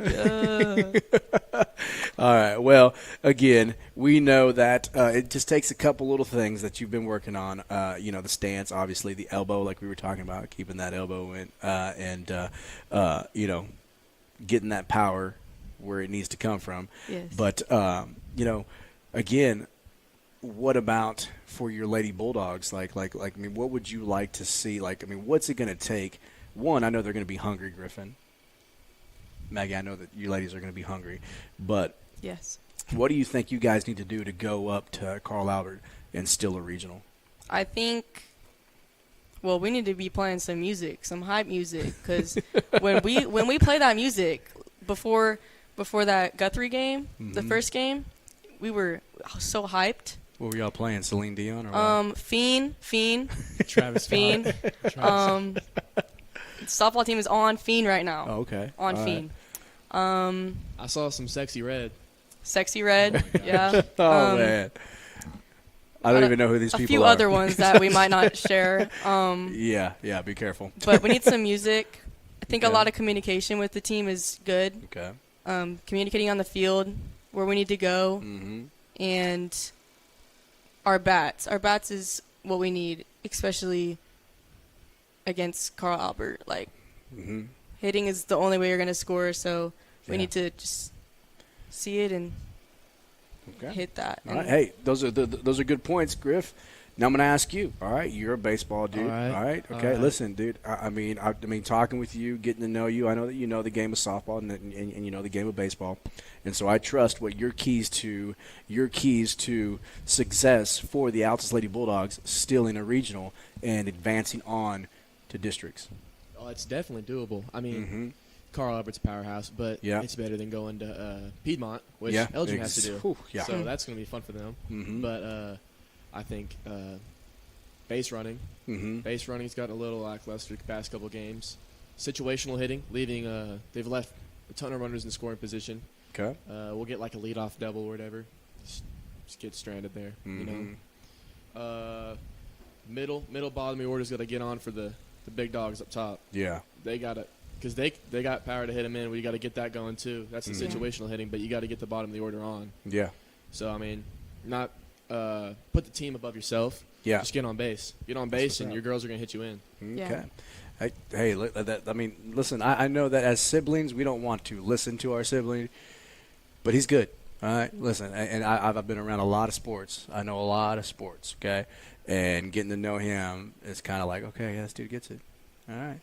All right. Well, again, we know that it just takes a couple little things that you've been working on. The stance, obviously, the elbow, like we were talking about, keeping that elbow in, and getting that power where it needs to come from. Yes. But again, what about for your Lady Bulldogs? Like, I mean, what would you like to see? Like, I mean, what's it going to take? One, I know they're going to be hungry, Griffin. Maggie, I know that you ladies are going to be hungry, but Yes. what do you think you guys need to do to go up to Carl Albert and steal a regional? I think, well, we need to be playing some music, some hype music, because when we play that music before that Guthrie game, the first game, we were so hyped. What were y'all playing, Celine Dion or what? Fiend, Travis Fiend. Softball team is on Fiend right now. Oh, okay. On All Fiend. I saw some sexy red. Sexy Red, yeah. Oh, man. I don't even know who these people are. A few other ones that we might not share. Yeah, be careful. But we need some music. I think Okay. a lot of communication with the team is good. Okay. Communicating on the field, where we need to go, Mm-hmm. and our bats. Our bats is what we need, especially against Carl Albert. Like, Mm-hmm. hitting is the only way you're going to score, so we Yeah. need to just see it and Okay. hit that. All right. Hey, those are good points, Griff. Now I'm going to ask you. All right, you're a baseball dude. All right. Okay. All right. Listen, dude. I mean, talking with you, getting to know you. I know that you know the game of softball and you know the game of baseball, and so I trust what your keys to success for the Altus Lady Bulldogs, stealing a regional and advancing on to districts. Oh, it's definitely doable. I mean, Mm-hmm. Carl Albert's a powerhouse, but Yeah. it's better than going to Piedmont, which Yeah. Elgin has to do. Whew, yeah. So that's going to be fun for them. Mm-hmm. But I think base running. Mm-hmm. Base running's gotten a little lackluster the past couple games. Situational hitting, they've left a ton of runners in scoring position. Okay. We'll get like a leadoff double or whatever. Just get stranded there. Mhm. You know. Middle bottom of the order's got to get on for the big dogs up top. Yeah. They got to, because they got power to hit them in. We got to get that going too. That's the situational hitting, but you got to get the bottom of the order on. Yeah. So I mean, not put the team above yourself. Yeah. Just get on base. Get on base, what's and up. your girls are gonna hit you in. Okay. Hey, listen. I know that as siblings, we don't want to listen to our sibling, but he's good. All right, listen. And I've been around a lot of sports. I know a lot of sports. Okay, and getting to know him is kind of like, okay, yeah, this dude gets it. All right.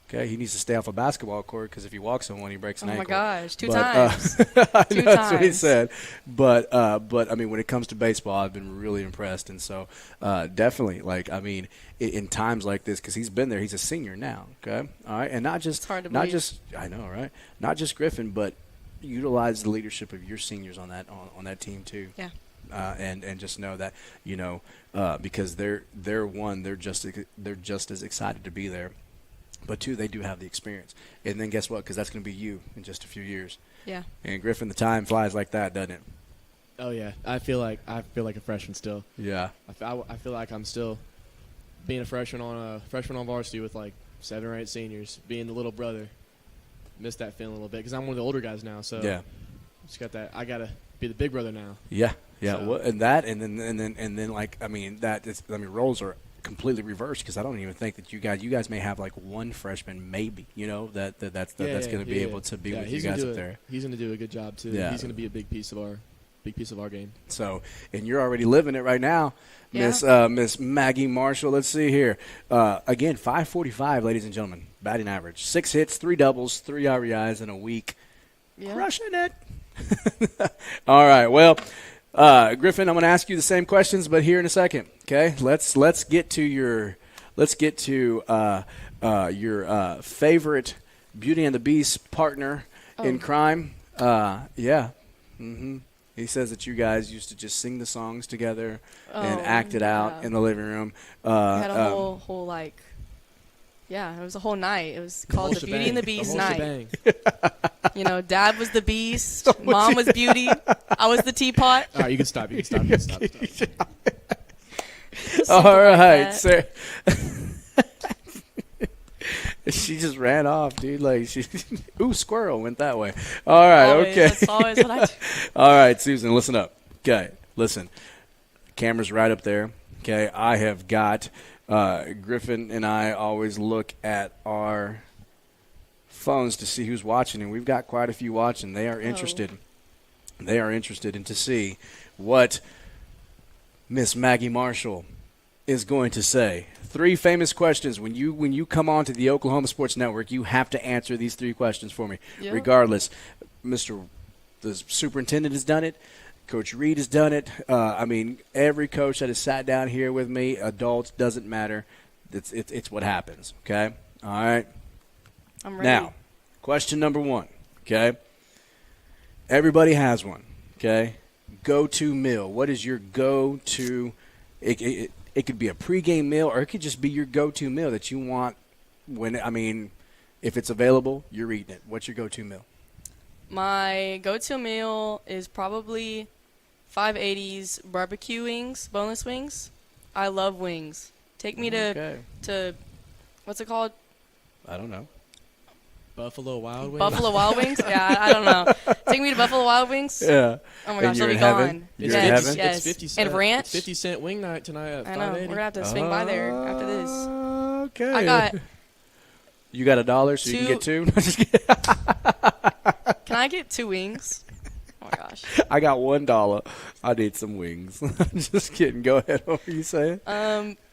Okay, he needs to stay off a basketball court because if he walks on one, he breaks an Oh my ankle. gosh, two But, times. I Two know that's what he times. said. But I mean, when it comes to baseball, I've been really impressed, and so definitely, like, I mean, in times like this, because he's been there, he's a senior now. Okay, all right, and not just hard to not believe. just I know, right? Not just Griffin, but utilize the leadership of your seniors on that team too. Yeah. And just know that because they're just as excited to be there. But two, they do have the experience. And then guess what? Because that's going to be you in just a few years. Yeah. And Griffin, the time flies like that, doesn't it? Oh yeah, I feel like a freshman still. Yeah. I feel like I'm still being a freshman on varsity with like 7 or 8 seniors, being the little brother. Miss that feeling a little bit because I'm one of the older guys now. So Yeah. just got that. I gotta be the big brother now. Yeah. Yeah. So- Well, and then like I mean roles are completely reversed because I don't even think that you guys may have like one freshman maybe that's going to be able to be with you guys up there. He's gonna do a good job too. Yeah. He's gonna be a big piece of our game. So, and you're already living it right now, Yeah. Miss Maggie Marshall. Let's see here. Again, 545, ladies and gentlemen, batting average, 6 hits, 3 doubles, 3 RBIs in a week, Yeah. crushing it. All right, well, Griffin, I'm going to ask you the same questions, but here in a second. Okay, let's get to your favorite Beauty and the Beast partner in crime. Yeah. Mm-hmm. He says that you guys used to just sing the songs together and act it out yeah. in the living room. We had a whole like, yeah, it was a whole night. It was called the Beauty and the Beast night. Dad was the Beast, Mom was Beauty, I was the teapot. All right, you can stop. Stop. All right, that. sir. She just ran off, dude. Like ooh, squirrel went that way. All right, Always, okay. That's always what I do. All right, Susan, listen up. Okay, listen. Camera's right up there. Okay, I have got Griffin and I always look at our phones to see who's watching, and we've got quite a few watching. They are interested. They are interested in to see what Miss Maggie Marshall is going to say 3 famous questions. When you come on to the Oklahoma Sports Network, you have to answer these 3 questions for me. Yeah. Regardless, the superintendent has done it. Coach Reed has done it. Every coach that has sat down here with me, adults, doesn't matter. It's what happens, okay? All right? I'm ready. Now, question number 1, okay? Everybody has one, okay? Go-to meal. What is your go-to? It could be a pregame meal, or it could just be your go-to meal that you want if it's available, you're eating it. What's your go-to meal? My go-to meal is probably 580's barbecue wings, boneless wings. I love wings. Take me to what's it called? I don't know. Buffalo Wild Wings. Buffalo Wild Wings? Yeah, I don't know. Take me to Buffalo Wild Wings. Yeah. Oh my gosh, you're I'll be in heaven? gone. You're yes, in heaven? yes. It's 50 And cent. ranch. It's 50-cent wing night tonight at I know. 580. We're gonna have to swing by there after this. Okay. I got. You got $1, so you can get 2. Just kidding. Can I get 2 wings? Oh my gosh. I got $1. I need some wings. I'm just kidding. Go ahead. What were you saying?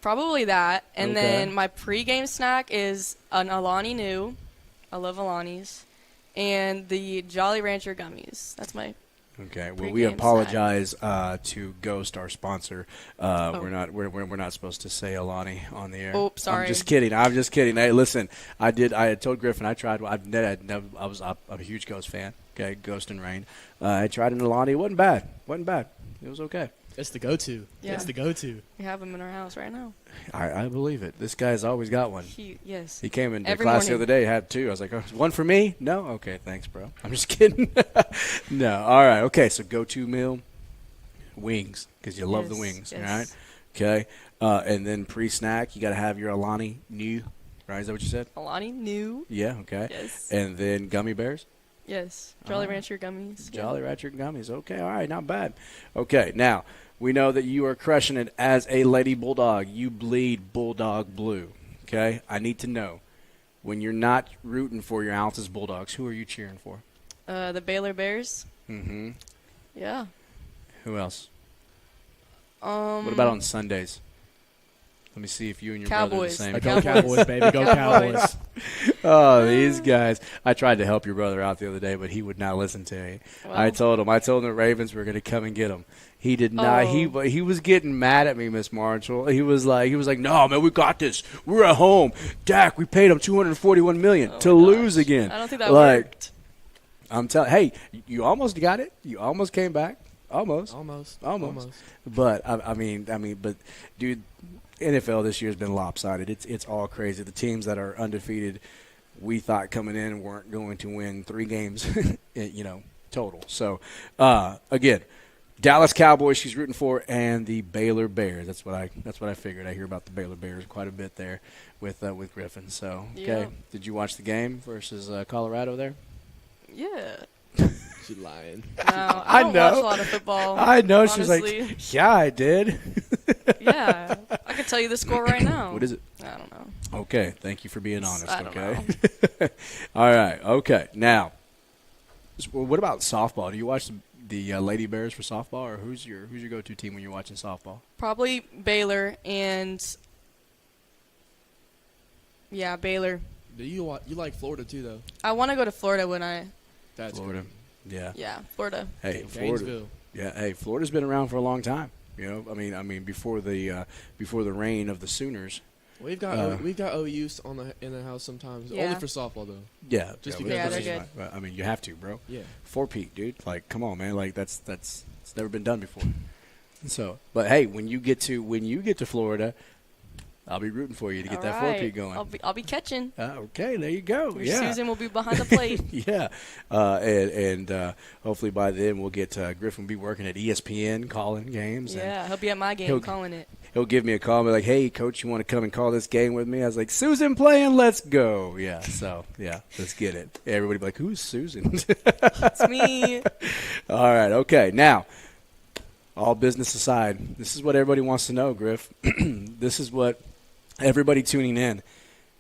Probably that. And Okay. then my pregame snack is an Alani New. I love Alani's. And the Jolly Rancher gummies. That's my. Okay. Well, Pre-game we apologize to Ghost, our sponsor. We're not supposed to say Alani on the air. Oops, sorry. I'm just kidding. Hey, listen. I had told Griffin I tried. I'm a huge Ghost fan. Okay, Ghost and Rain. I tried an Alani. It wasn't bad. It was okay. It's the go-to. Yeah. It's the go-to. We have them in our house right now. I believe it. This guy's always got one. Yes. He came into Every class the morning. other day, had 2. I was like, oh, one for me? No? Okay, thanks, bro. I'm just kidding. No. All right. Okay, so go-to meal, wings, because you love the Yes, wings. yes. All right? Okay. And then pre-snack, you got to have your Alani New, right? Is that what you said? Alani New. Yeah, okay. Yes. And then gummy bears? Yes. Jolly Rancher gummies. Yeah. Jolly Rancher gummies. Okay, all right, not bad. Okay, now, we know that you are crushing it as a Lady Bulldog. You bleed Bulldog blue, okay? I need to know, when you're not rooting for your Altus Bulldogs, who are you cheering for? The Baylor Bears. Mm-hmm. Yeah. Who else? What What about on Sundays? Let me see if you and your brother are the Cowboys. same. Go Cowboys, baby. Go Cowboys. Oh, these guys. I tried to help your brother out the other day, but he would not listen to me. Well. I told him the Ravens were going to come and get him. He did not. Oh. He was getting mad at me, Miss Marshall. He was like, no, man, we got this. We're at home. Dak, we paid him $241 million to my lose gosh. again. I don't think that like, worked. I'm telling. Hey, you almost got it. You almost came back. Almost. But but dude, NFL this year has been lopsided. It's all crazy. The teams that are undefeated, we thought coming in weren't going to win 3 games, total. So again, Dallas Cowboys she's rooting for, and the Baylor Bears. That's what I figured. I hear about the Baylor Bears quite a bit there with Griffin. So okay, Yeah. Did you watch the game versus Colorado there? Yeah. She's lying. No, I don't know. watch a lot of football. I know. honestly. She's like, yeah, I did. Yeah. I could tell you the score right now. What is it? I don't know. Okay, thank you for being honest. I don't Okay. All right. Okay. Now, what about softball? Do you watch the Lady Bears for softball, or who's your go-to team when you're watching softball? Probably Baylor and Baylor. Do you like Florida too, though? I want to go to Florida when I That's Florida. Yeah. Florida. Hey, Florida. Gainesville. Yeah. Hey, Florida's been around for a long time. I mean, before the reign of the Sooners. We've got OUs in the house sometimes. Yeah. Only for softball though. Yeah. Just yeah, because Yeah, they're good. I mean, you have to, bro. Yeah. 4-peat, dude. Like, come on, man. Like, that's it's never been done before. So, but hey, when you get to Florida, I'll be rooting for you to get All that right. 4-peat going. I'll be catching. Okay, there you go. Your Yeah. Susan will be behind the plate. Yeah, and hopefully by then we'll get Griffin will be working at ESPN calling games. And Yeah, he'll be at my game He'll- calling it. he'll give me a call and be like, "Hey, coach, you want to come and call this game with me?" I was like, "Susan playing, let's go." Yeah, so yeah, let's get it. Everybody be like, "Who's Susan?" It's me. All right, okay. Now, all business aside, this is what everybody wants to know, Griff. This is what everybody tuning in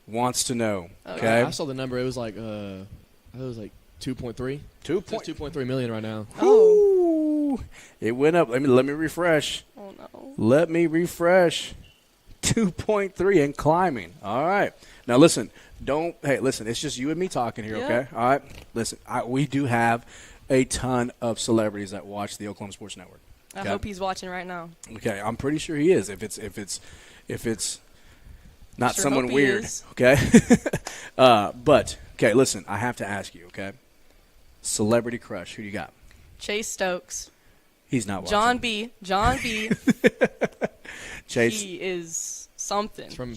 wants to know. Okay, I saw the number. It was like 2.3. 2 It's 2.3 million right now. Oh. It went up. Let me refresh. Oh no. Let me refresh. 2.3 and climbing. All right. Now listen. Listen. It's just you and me talking here. Yeah. Okay. All right. Listen. We do have a ton of celebrities that watch the Oklahoma Sports Network. I Okay? hope he's watching right now. Okay. I'm pretty sure he is. If it's not Sure someone hope he weird. is. Okay. But okay. Listen. I have to ask you. Okay. Celebrity crush. Who do you got? Chase Stokes. He's not watching. John B. Chase. He is something. It's from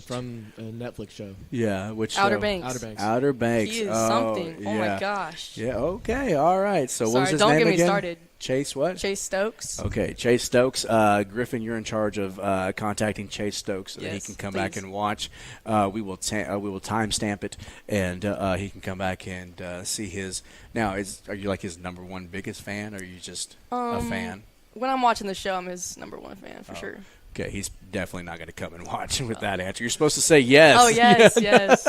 a Netflix show. Yeah. Which Outer show? Banks. Outer Banks. Outer Banks. He is Oh, something. Oh yeah. my gosh. Yeah. Okay. All right. So what was Sorry, his don't name get me again? started. Chase what? Chase Stokes. Okay, Chase Stokes. Griffin, you're in charge of contacting Chase Stokes so that he Yes, can come back please. and watch. We will timestamp it, and he can come back and see his. Now, are you like his number one biggest fan, or are you just a fan? When I'm watching the show, I'm his number one fan for sure. Okay, he's definitely not going to come and watch with that answer. You're supposed to say yes. Oh yes, yes.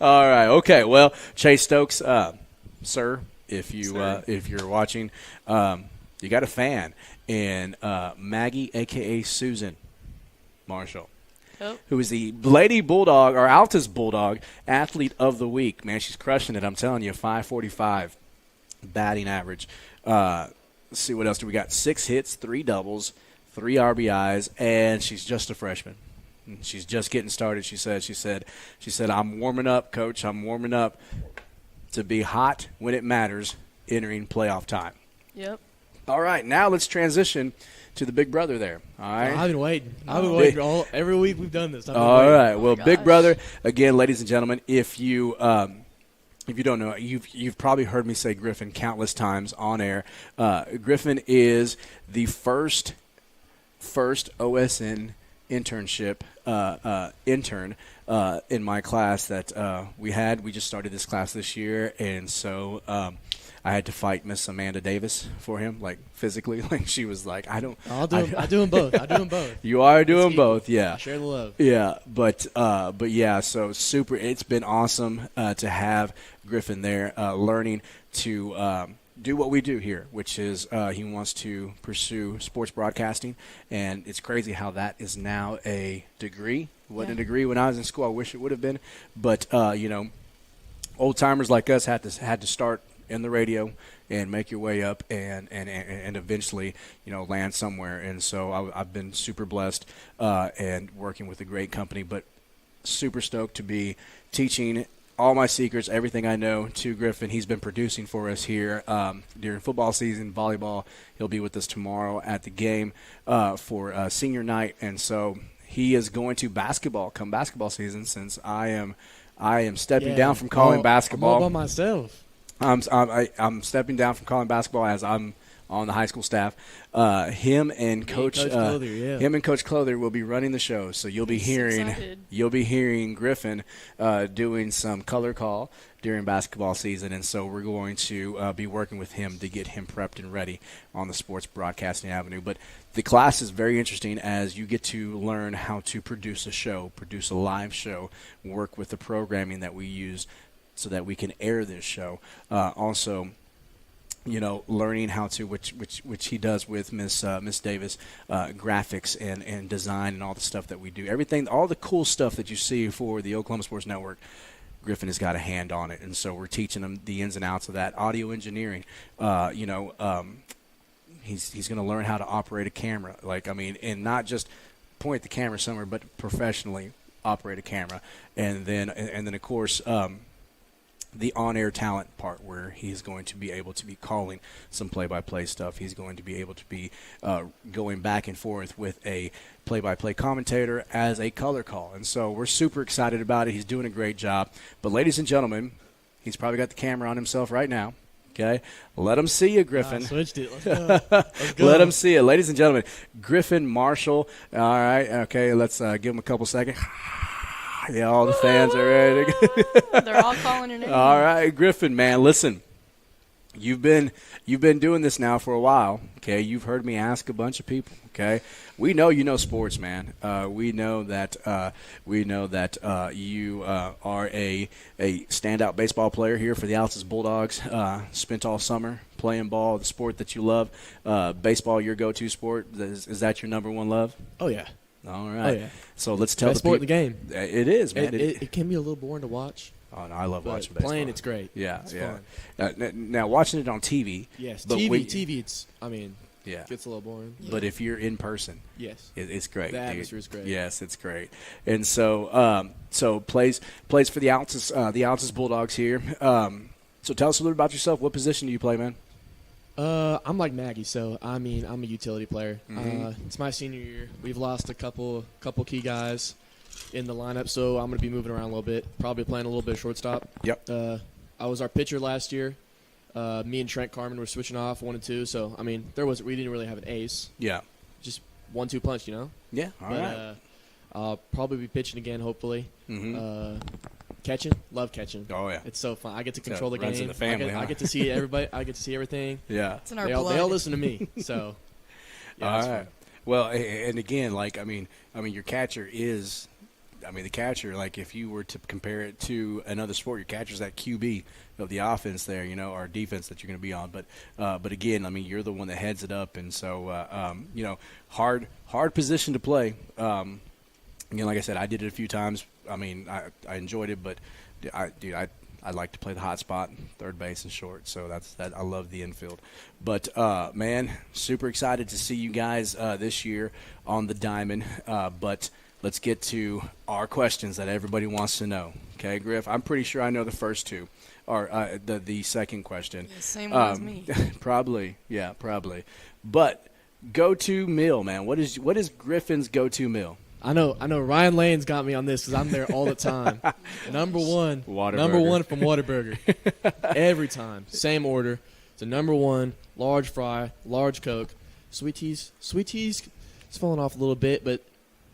All right. Okay. Well, Chase Stokes, sir, if Sir. you're watching, you got a fan, and Maggie, aka Susan Marshall, Yep. who is the Lady Bulldog or Altus Bulldog Athlete of the Week. Man, she's crushing it. I'm telling you, 545 batting average. Let's see what else do we got? 6 hits, 3 doubles, 3 RBIs, and she's just a freshman. She's just getting started. She said, I'm warming up, Coach. I'm warming up to be hot when it matters, entering playoff time. Yep. All right, now let's transition to the big brother there. All right. I've been waiting. Every week we've done this. I've been All waiting. right. Well, gosh. big brother again, ladies and gentlemen. If you don't know, you've probably heard me say Griffin countless times on air. Griffin is the first OSN internship intern in my class that we had. We just started this class this year, and so I had to fight Miss Amanda Davis for him, like physically. Like she was like, I do them both. You are doing equal. both, yeah. Share the love. Yeah, but yeah, so super. It's been awesome to have Griffin there, learning to do what we do here, which is he wants to pursue sports broadcasting, and it's crazy how that is now a degree. It wasn't a degree when I was in school. I wish it would have been, but old timers like us had to start in the radio and make your way up and eventually land somewhere. And so I've been super blessed and working with a great company, but super stoked to be teaching all my secrets, everything I know to Griffin. He's been producing for us here during football season, volleyball. He'll be with us tomorrow at the game for senior night, and so he is going to basketball come basketball season. Since I am stepping down from calling basketball. I'm all by myself. I'm stepping down from calling basketball as I'm on the high school staff. Him and Coach Clothier will be running the show, so you'll be hearing Griffin doing some color call during basketball season, and so we're going to be working with him to get him prepped and ready on the sports broadcasting avenue. But the class is very interesting as you get to learn how to produce a show, produce a live show, work with the programming that we use so that we can air this show. Also, learning how to, which he does with Miss Davis, graphics and design and all the stuff that we do. Everything, all the cool stuff that you see for the Oklahoma Sports Network, Griffin has got a hand on it. And so we're teaching him the ins and outs of that. Audio engineering, he's going to learn how to operate a camera. And not just point the camera somewhere, but professionally operate a camera. And then of course, the on-air talent part where he's going to be able to be calling some play-by-play stuff. He's going to be able to be going back and forth with a play-by-play commentator as a color call. And so we're super excited about it. He's doing a great job. But ladies and gentlemen, he's probably got the camera on himself right now. Okay? Let him see you, Griffin. I switched it. Let's go. Let's go. Let him see it. Ladies and gentlemen, Griffin Marshall. All right. Okay, let's give him a couple seconds. Yeah, all the fans are ready. They're all calling your name. All right, Griffin, man, listen. You've been doing this now for a while, okay? You've heard me ask a bunch of people, okay? We know you know sports, man. We know that you are a standout baseball player here for the Altus Bulldogs. Spent all summer playing ball, the sport that you love. Baseball, your go-to sport. Is that your number one love? Oh yeah. All right. Oh yeah. So let's tell Best sport in the game. It is, man. It can be a little boring to watch. Oh no, I love But watching baseball. playing, it's great. Yeah, It's yeah. fun. Now watching it on TV. Yes, but TV. It's. I mean, Yeah. gets a little boring. But if you're in person, Yes. it's great. The dude. atmosphere is great. Yes, it's great. And so, plays for the Altus Bulldogs here. So tell us a little about yourself. What position do you play, man? I'm like Maggie, so I mean, I'm a utility player. Mhm. It's my senior year. We've lost a couple key guys in the lineup, so I'm going to be moving around a little bit. Probably playing a little bit of shortstop. Yep. I was our pitcher last year. Me and Trent Carmen were switching off 1 and 2, so I mean, we didn't really have an ace. Yeah. Just 1-2 punch, you know. Yeah. All But right. I'll probably be pitching again, hopefully. Mhm. Catching, love catching. Oh yeah. It's so fun. I get to So control the it runs game. in the family, I huh? get to see everybody. I get to see everything. Yeah. It's in our They all blood. listen to me. So. Yeah, All it's right. fun. Well, and again, like I mean, your catcher is. I mean, the catcher, like if you were to compare it to another sport, your catcher's that QB of the offense there, you know, or defense that you're going to be on. But again, I mean, you're the one that heads it up, and so you know, hard position to play. Again, like I said, I did it a few times. I mean, I enjoyed it, but I like to play the hot spot, third base and short. So that. I love the infield. But man, super excited to see you guys this year on the diamond. But let's get to our questions that everybody wants to know. Okay, Griff, I'm pretty sure I know the first two, or the second question. Yeah, same one as me. Probably, yeah, probably. But go-to meal, man. What is Griffin's go-to meal? I know. Ryan Lane's got me on this because I'm there all the time. Number one from Whataburger. Every time, same order. It's a number one, large fry, large Coke, sweet teas. Sweet teas, it's falling off a little bit, but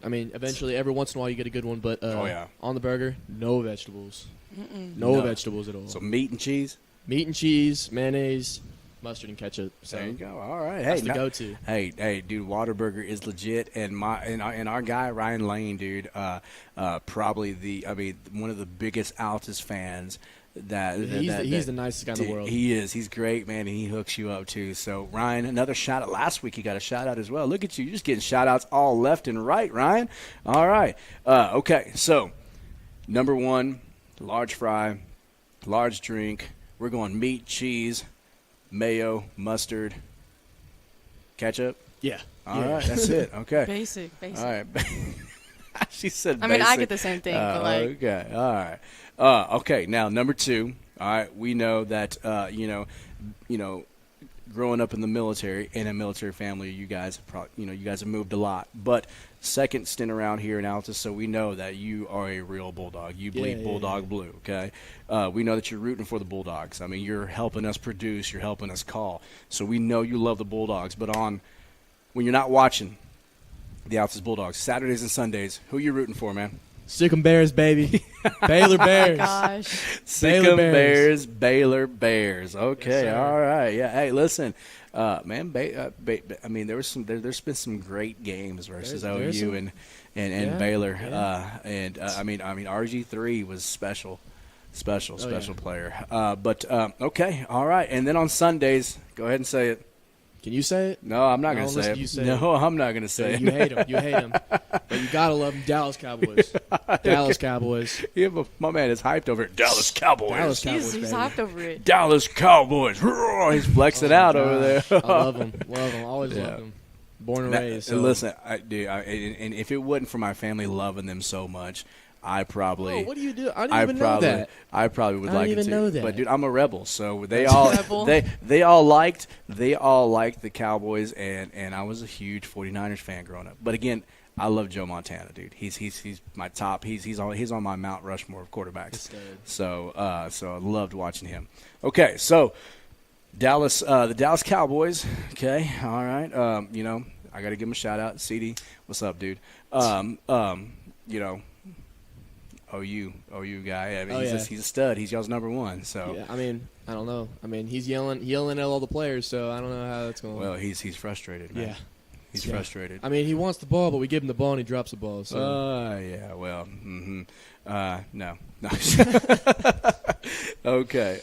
I mean, eventually, every once in a while, you get a good one. But Oh, yeah. on the burger, no vegetables, No. no vegetables at all. So meat and cheese. Meat and cheese, mayonnaise, mustard and ketchup. So There you go. All right. that's Hey, the go-to. Hey, dude, Whataburger is legit, and our guy Ryan Lane, dude, probably one of the biggest Altus fans. He's the nicest guy in the Dude, world. He is. He's great, man, and he hooks you up too. So Ryan, another shout out. Last week he got a shout out as well. Look at you, you're just getting shout outs all left and right, Ryan. All right. Okay. So number one, large fry, large drink. We're going meat, cheese, mayo, mustard, ketchup. Yeah. All Yeah. right, that's it. Okay. Basic. All right. She said. I mean, I basic. get the same thing, but like, Okay. All right. Okay. Now number two. All right. We know that you know, growing up in the military, in a military family, you guys have moved a lot. But second stint around here in Altus, so we know that you are a real Bulldog. You bleed Bulldog blue. Okay. We know that you're rooting for the Bulldogs. I mean, you're helping us produce. You're helping us call. So we know you love the Bulldogs. But when you're not watching the Altus Bulldogs, Saturdays and Sundays, who you rooting for, man? Sick 'em Bears, baby. Baylor Bears. gosh, Sikkim Bears. Bears, Baylor Bears. Okay, Yes, sir. all right, yeah. Hey, listen, man. I mean, there's been some great games versus There's OU some- and Yeah, Baylor. yeah. I mean, RG3 was special yeah. player. But okay, all right. And then on Sundays, go ahead and say it. Can you say it? No, I'm not No, going to say listen, it. you say No, I'm not going to say it. You hate them. You hate them. But you gotta love them. Dallas Cowboys. Dallas Cowboys. Yeah, but my man is hyped over it. Dallas Cowboys. Dallas Cowboys. he's baby. hyped over it. Dallas Cowboys. He's flexing out over there. I love them. Love them. Always Yeah. love them. Born and Now, raised. So. Listen, and if it wasn't for my family loving them so much, I probably. Oh, what do you do? I didn't even know that. I probably would I didn't like it even too. know that. But dude, I'm a rebel, so they That's all a rebel. they all liked the Cowboys, and I was a huge 49ers fan growing up. But again, I love Joe Montana, dude. He's my top. He's on my Mount Rushmore of quarterbacks. Stud. So I loved watching him. Okay, so Dallas, the Dallas Cowboys. Okay, all right. You know, I got to give him a shout out. CD, what's up, dude? You know, OU guy. I mean, Oh, yeah. he's a stud. He's y'all's number one. So Yeah, I mean, I don't know. I mean, he's yelling at all the players, so I don't know how that's going. well, he's frustrated, man. yeah, He's Yeah. frustrated. I mean, he wants the ball, but we give him the ball and he drops the ball. So Yeah, well, no. Okay.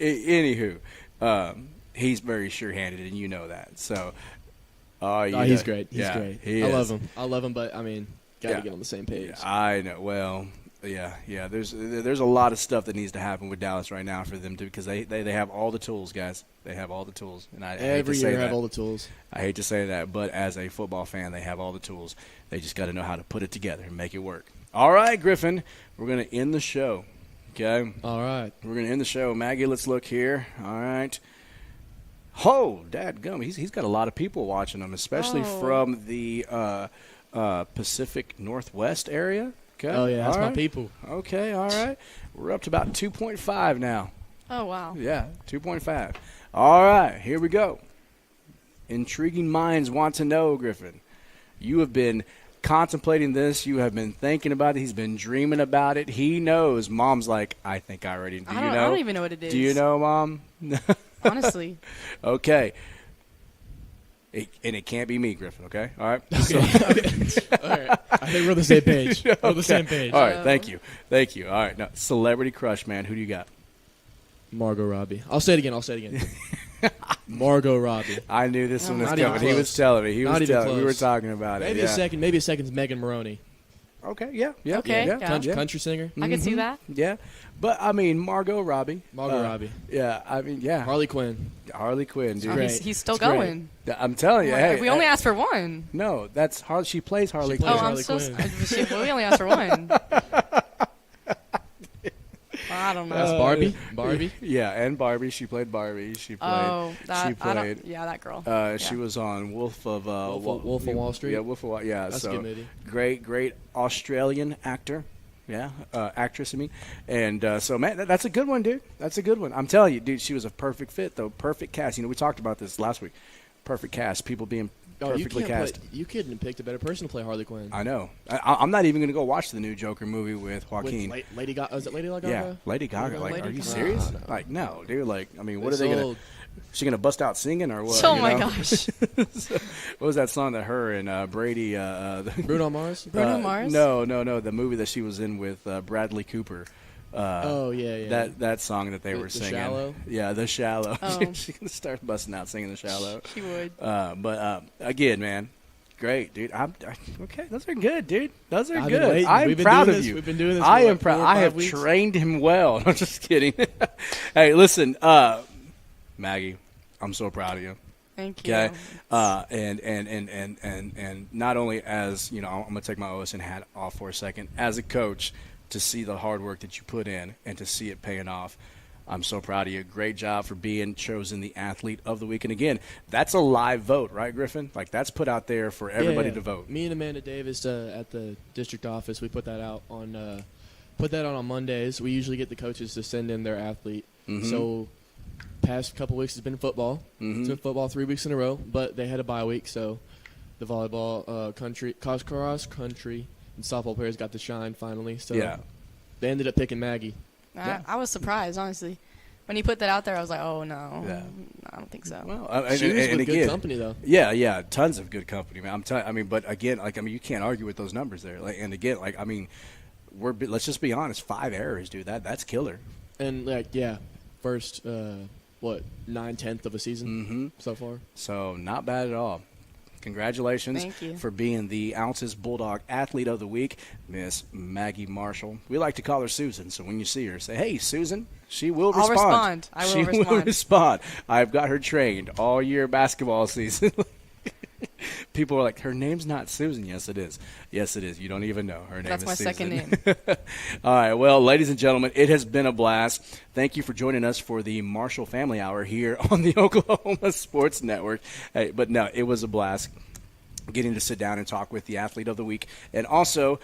Anywho, he's very sure-handed, and you know that. So, he's great. He's yeah, great. he I is. love him, but I mean, gotta Yeah. get on the same page. I know. Well, yeah. There's a lot of stuff that needs to happen with Dallas right now for them to, because they have all the tools, guys. They have all the tools, and I hate Every to say year that. have all the tools. I hate to say that, but as a football fan, they have all the tools. They just got to know how to put it together and make it work. All right, Griffin, we're going to end the show. Okay? All right. We're going to end the show. Maggie, let's look here. All right. Oh, dadgum. He's got a lot of people watching him, especially from the Pacific Northwest area. Okay. Oh yeah, that's All my right. people. Okay, all right. We're up to about 2.5 now. Oh, wow. Yeah, 2.5. All right, here we go. Intriguing minds want to know, Griffin. You have been contemplating this. You have been thinking about it. He's been dreaming about it. He knows. Mom's like, I think I already do. I You don't, know? I don't even know what it is. Do you know, Mom? Honestly. Okay. And it can't be me, Griffin, okay? All right? So, All right. I think we're on the same page. We're on the same page. all right, thank you. All right, now, celebrity crush, man. Who do you got? Margot Robbie. I'll say it again. Margot Robbie. I knew this one was Not even coming. He was close. telling me. Not even We were close. talking about it. Maybe yeah. a second's Megan Maroney. Okay, yeah. Okay, yeah. yeah. Country singer. I can see that. Yeah, but I mean Margot Robbie. Margot Robbie. Yeah, I mean Harley Quinn. Harley Quinn, dude. Great. He's still It's great. going. I'm telling you, hey, we only asked for one. no, that's Harley. She plays Harley plays Quinn. Oh, I'm Harley so Quinn. we only asked for one. I don't know. That's Barbie. Yeah, and Barbie. She played Barbie. She played. Oh, that, she I played. don't, yeah, that girl. She was on Wolf of Wolf of Wall Street? Yeah, Wolf of Wall. Yeah, That's so a good movie. great Australian actor. Yeah, actress. I mean, and so man, that's a good one, dude. That's a good one. I'm telling you, dude. She was a perfect fit, though. Perfect cast. You know, we talked about this last week. Perfect cast. People being perfectly cast. You couldn't have picked a better person to play Harley Quinn. I know. I'm not even going to go watch the new Joker movie with Joaquin. With Lady Gaga. Is it Lady Gaga? Yeah, Lady Gaga. Like, Lady are you Gaga. serious? No. Like, no, dude. Like, I mean, what It's are they going old. to? She gonna bust out singing or what? Oh you my know? gosh. What was that song that her and Brady? Bruno Mars. Bruno Mars? No. The movie that she was in with Bradley Cooper. Oh yeah. That song that they were The singing. Shallow? Yeah, The Shallow. Oh. She's gonna start busting out singing The Shallow. She would. But again, man, great, dude. Okay, those are good, dude. Those are I've been good. waiting. I'm We've been proud doing of this. you. We've been doing this I for, am proud. 4 or I 5 have weeks. trained him well. I'm just kidding. Hey, listen, Maggie, I'm so proud of you. Thank you. Okay, and not only as you know, I'm gonna take my OSN hat off for a second. As a coach, to see the hard work that you put in and to see it paying off, I'm so proud of you. Great job for being chosen the athlete of the week. And again, that's a live vote, right, Griffin? Like that's put out there for everybody Yeah. to vote. Me and Amanda Davis at the district office, we put that out on Mondays. We usually get the coaches to send in their athlete. Mhm. So past couple weeks has been football. Mhm. It's been football 3 weeks in a row, but they had a bye week, so the volleyball, cross country, and softball players got to shine finally. So Yeah. they ended up picking Maggie. I was surprised, honestly. When he put that out there, I was like, oh, no. Yeah. I don't think so. Well, She was and with again, good company though. Yeah, tons of good company, man. I'm telling. I mean, but again, you can't argue with those numbers there. Like, and again, let's just be honest. 5 errors, dude. That's killer. And first 9/10 of a season so far. So not bad at all. Congratulations Thank you. for being the Altus Bulldog Athlete of the Week, Miss Maggie Marshall. We like to call her Susan, so when you see her, say, "Hey, Susan." She will I'll respond. respond. I will She will respond. respond. I've got her trained all year basketball season. People are like, her name's not Susan. Yes, it is. Yes, it is. You don't even know. Her name That's is my Susan. second name. All right. Well, ladies and gentlemen, it has been a blast. Thank you for joining us for the Marshall Family Hour here on the Oklahoma Sports Network. Hey, but no, it was a blast getting to sit down and talk with the Athlete of the Week and also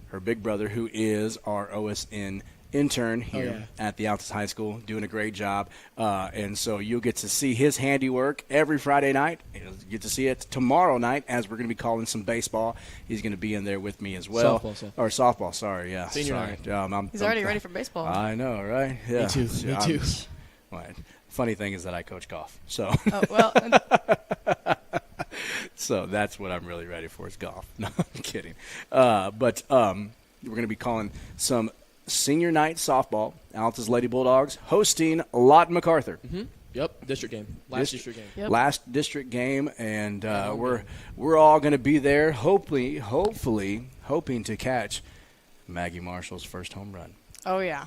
her big brother, who is our OSN intern here at the Altus High School, doing a great job. And so you'll get to see his handiwork every Friday night. You'll get to see it tomorrow night as we're going to be calling some baseball. He's going to be in there with me as well. Softball, sorry, yeah. Senior night. He's already ready for baseball. I know, right? Yeah. Me too. Right. Funny thing is that I coach golf, so. Oh, well. So that's what I'm really ready for is golf. No, I'm kidding. But we're going to be calling some senior night softball. Altus Lady Bulldogs hosting Lawton MacArthur. Mm-hmm. Yep, district game. Last district game. Yep. Last district game, and we're all going to be there, hopefully hoping to catch Maggie Marshall's first home run. Oh, yeah.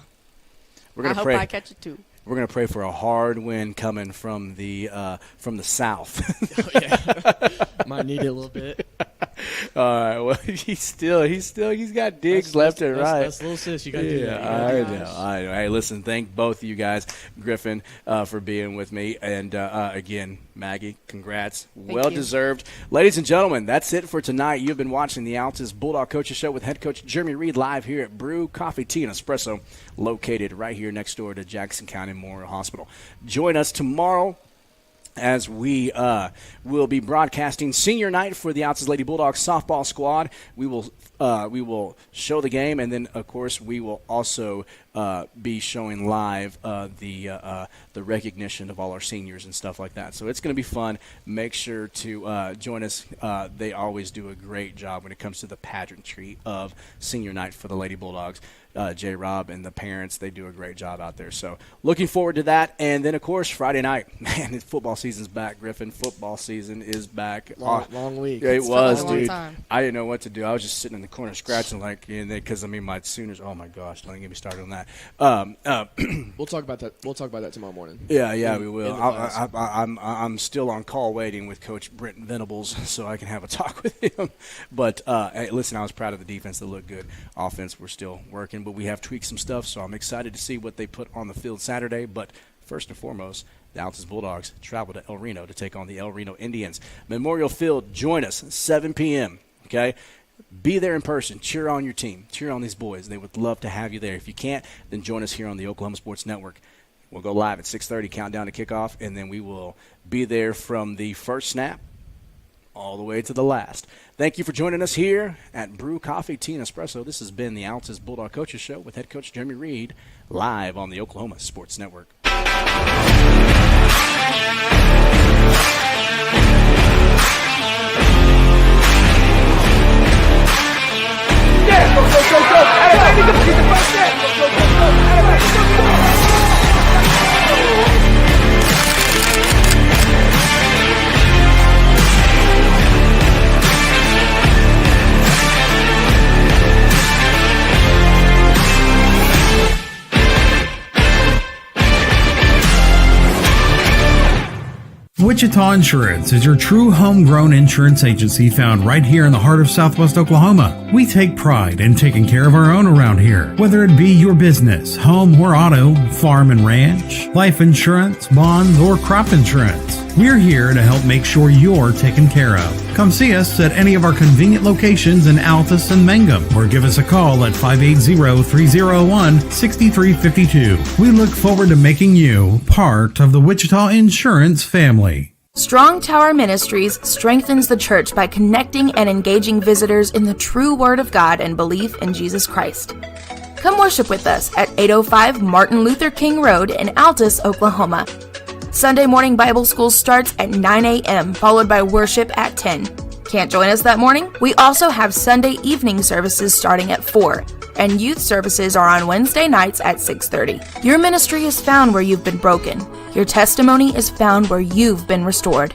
I hope I catch it, too. We're going to pray for a hard win coming from the south. Might need it a little bit. All right. Well, he's got digs left and right. That's little sis. You got to do that. I know. Hey, listen, thank both of you guys, Griffin, for being with me. And, again, Maggie, congrats. Well deserved. Ladies and gentlemen, that's it for tonight. You've been watching the Altus Bulldog Coaches Show with head coach Jeremy Reed live here at Brew Coffee, Tea, and Espresso, located right here next door to Jackson County Memorial Hospital. Join us tomorrow as we will be broadcasting senior night for the Altus Lady Bulldogs softball squad. We will show the game, and then, of course, we will also be showing live the recognition of all our seniors and stuff like that. So it's going to be fun. Make sure to join us. They always do a great job when it comes to the pageantry of senior night for the Lady Bulldogs. J-Rob and the parents, they do a great job out there. So looking forward to that. And then, of course, Friday night. Man, football season's back, Griffin. Football season is back. Long week. Yeah, it was, dude. Time. I didn't know what to do. I was just sitting in the corner scratching because, my Sooners, oh, my gosh, don't get me started on that. We'll talk about that. We'll talk about that tomorrow morning. Yeah, we will. I'm still on call waiting with Coach Brent Venables so I can have a talk with him. But, hey, listen, I was proud of the defense. They looked good. Offense, we're still working, but we have tweaked some stuff, so I'm excited to see what they put on the field Saturday. But first and foremost, the Altus Bulldogs travel to El Reno to take on the El Reno Indians. Memorial Field, join us, 7 p.m., okay? Be there in person. Cheer on your team. Cheer on these boys. They would love to have you there. If you can't, then join us here on the Oklahoma Sports Network. We'll go live at 6:30, countdown to kickoff, and then we will be there from the first snap all the way to the last. Thank you for joining us here at Brew Coffee, Tea, and Espresso. This has been the Altus Bulldog Coaches Show with head coach Jeremy Reed, live on the Oklahoma Sports Network. Yeah, go, go, go, go. Everybody, get the first set. Go, go, go, go. Everybody, go, go. Wichita Insurance is your true homegrown insurance agency found right here in the heart of Southwest Oklahoma. We take pride in taking care of our own around here, whether it be your business, home or auto, farm and ranch, life insurance, bonds, or crop insurance. We're here to help make sure you're taken care of. Come see us at any of our convenient locations in Altus and Mangum, or give us a call at 580-301-6352. We look forward to making you part of the Wichita Insurance family. Strong Tower Ministries strengthens the church by connecting and engaging visitors in the true Word of God and belief in Jesus Christ. Come worship with us at 805 Martin Luther King Road in Altus, Oklahoma. Sunday morning Bible school starts at 9 a.m., followed by worship at 10. Can't join us that morning? We also have Sunday evening services starting at 4, and youth services are on Wednesday nights at 6:30. Your ministry is found where you've been broken. Your testimony is found where you've been restored.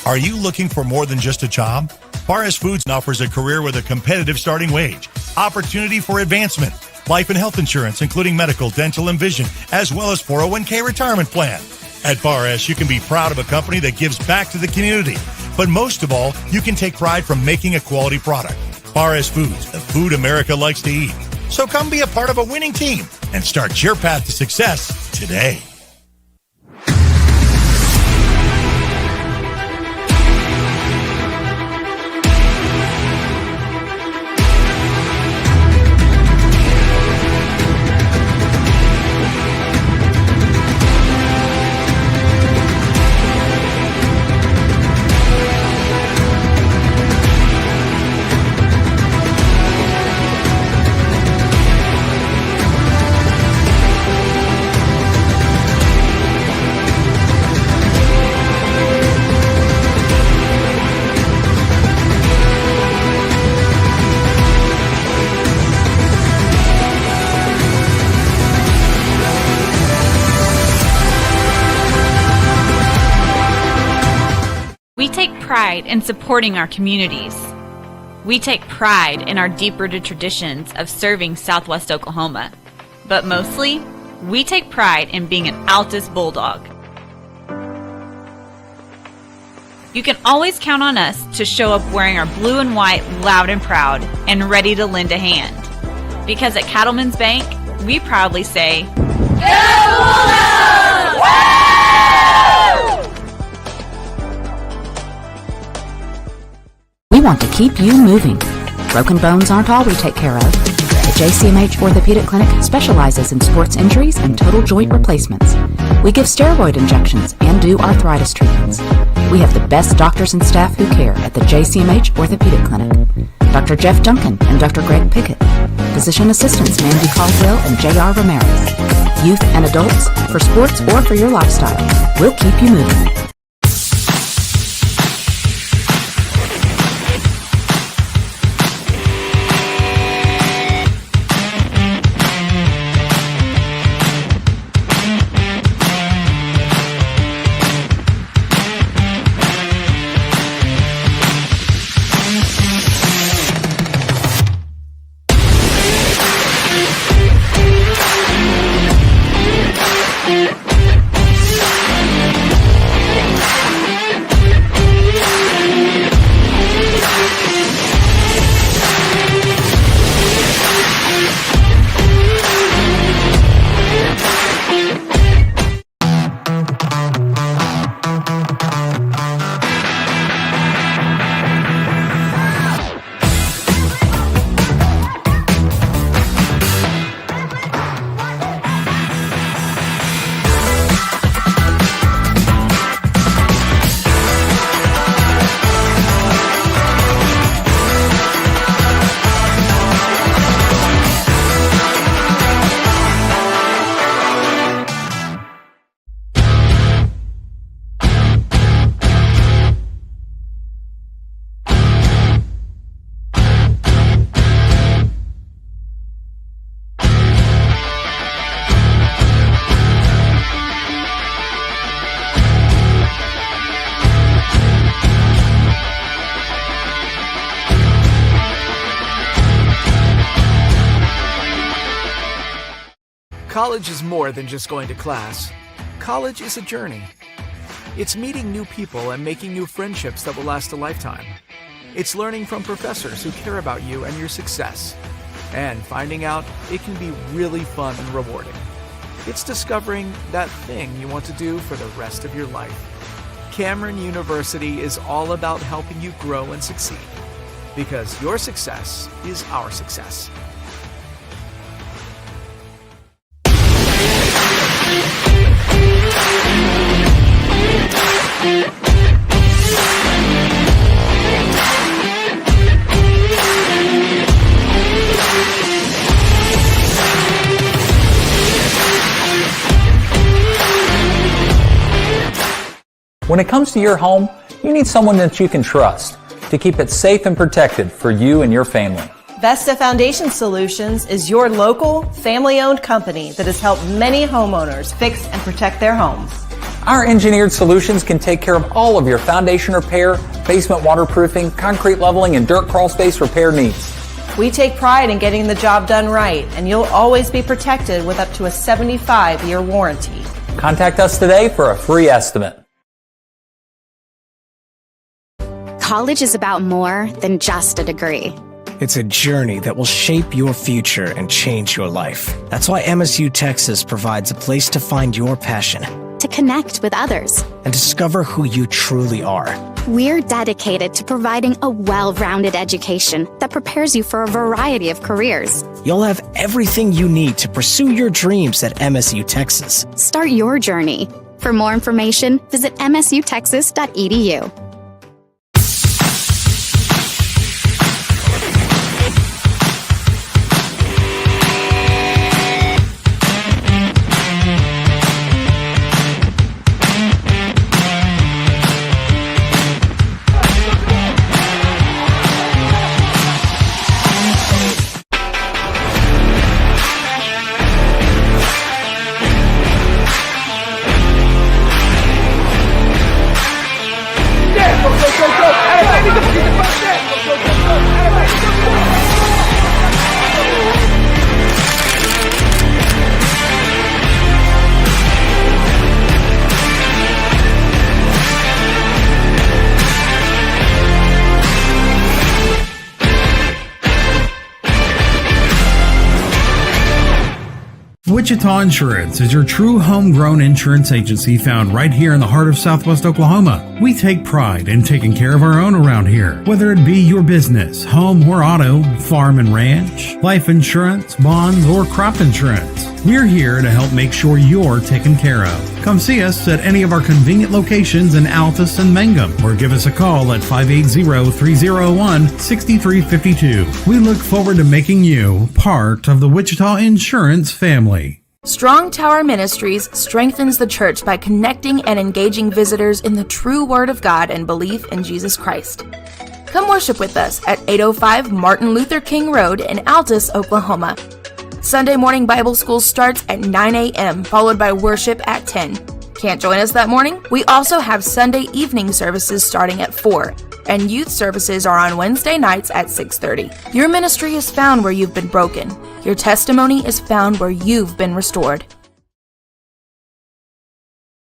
Are you looking for more than just a job? Bar S Foods offers a career with a competitive starting wage, opportunity for advancement, life and health insurance, including medical, dental, and vision, as well as 401k retirement plan. At Bar S, you can be proud of a company that gives back to the community. But most of all, you can take pride from making a quality product. Pares Foods, the food America likes to eat. So come be a part of a winning team and start your path to success today. We take pride in supporting our communities. We take pride in our deep-rooted traditions of serving Southwest Oklahoma. But mostly, we take pride in being an Altus Bulldog. You can always count on us to show up wearing our blue and white loud and proud and ready to lend a hand. Because at Cattlemen's Bank, we proudly say, Go Bulldogs! We want to keep you moving. Broken bones aren't all we take care of. The JCMH Orthopedic Clinic specializes in sports injuries and total joint replacements. We give steroid injections and do arthritis treatments. We have the best doctors and staff who care at the JCMH Orthopedic Clinic. Dr. Jeff Duncan and Dr. Greg Pickett. Physician assistants Mandy Caldwell and J.R. Ramirez. Youth and adults, for sports or for your lifestyle. We'll keep you moving. College is more than just going to class. College is a journey. It's meeting new people and making new friendships that will last a lifetime. It's learning from professors who care about you and your success. And finding out it can be really fun and rewarding. It's discovering that thing you want to do for the rest of your life. Cameron University is all about helping you grow and succeed. Because your success is our success. When it comes to your home, you need someone that you can trust to keep it safe and protected for you and your family. Vesta Foundation Solutions is your local, family-owned company that has helped many homeowners fix and protect their homes. Our engineered solutions can take care of all of your foundation repair, basement waterproofing, concrete leveling, and dirt crawl space repair needs. We take pride in getting the job done right, and you'll always be protected with up to a 75-year warranty. Contact us today for a free estimate. College is about more than just a degree. It's a journey that will shape your future and change your life. That's why MSU Texas provides a place to find your passion, to connect with others, and discover who you truly are. We're dedicated to providing a well-rounded education that prepares you for a variety of careers. You'll have everything you need to pursue your dreams at MSU Texas. Start your journey. For more information, visit msutexas.edu. Wichita Insurance is your true homegrown insurance agency found right here in the heart of Southwest Oklahoma. We take pride in taking care of our own around here, whether it be your business, home or auto, farm and ranch, life insurance, bonds, or crop insurance. We're here to help make sure you're taken care of. Come see us at any of our convenient locations in Altus and Mangum, or give us a call at 580-301-6352. We look forward to making you part of the Wichita Insurance family. Strong Tower Ministries strengthens the church by connecting and engaging visitors in the true Word of God and belief in Jesus Christ. Come worship with us at 805 Martin Luther King Road in Altus, Oklahoma. Sunday morning Bible school starts at 9 a.m., followed by worship at 10. Can't join us that morning? We also have Sunday evening services starting at 4, and youth services are on Wednesday nights at 6:30. Your ministry is found where you've been broken. Your testimony is found where you've been restored.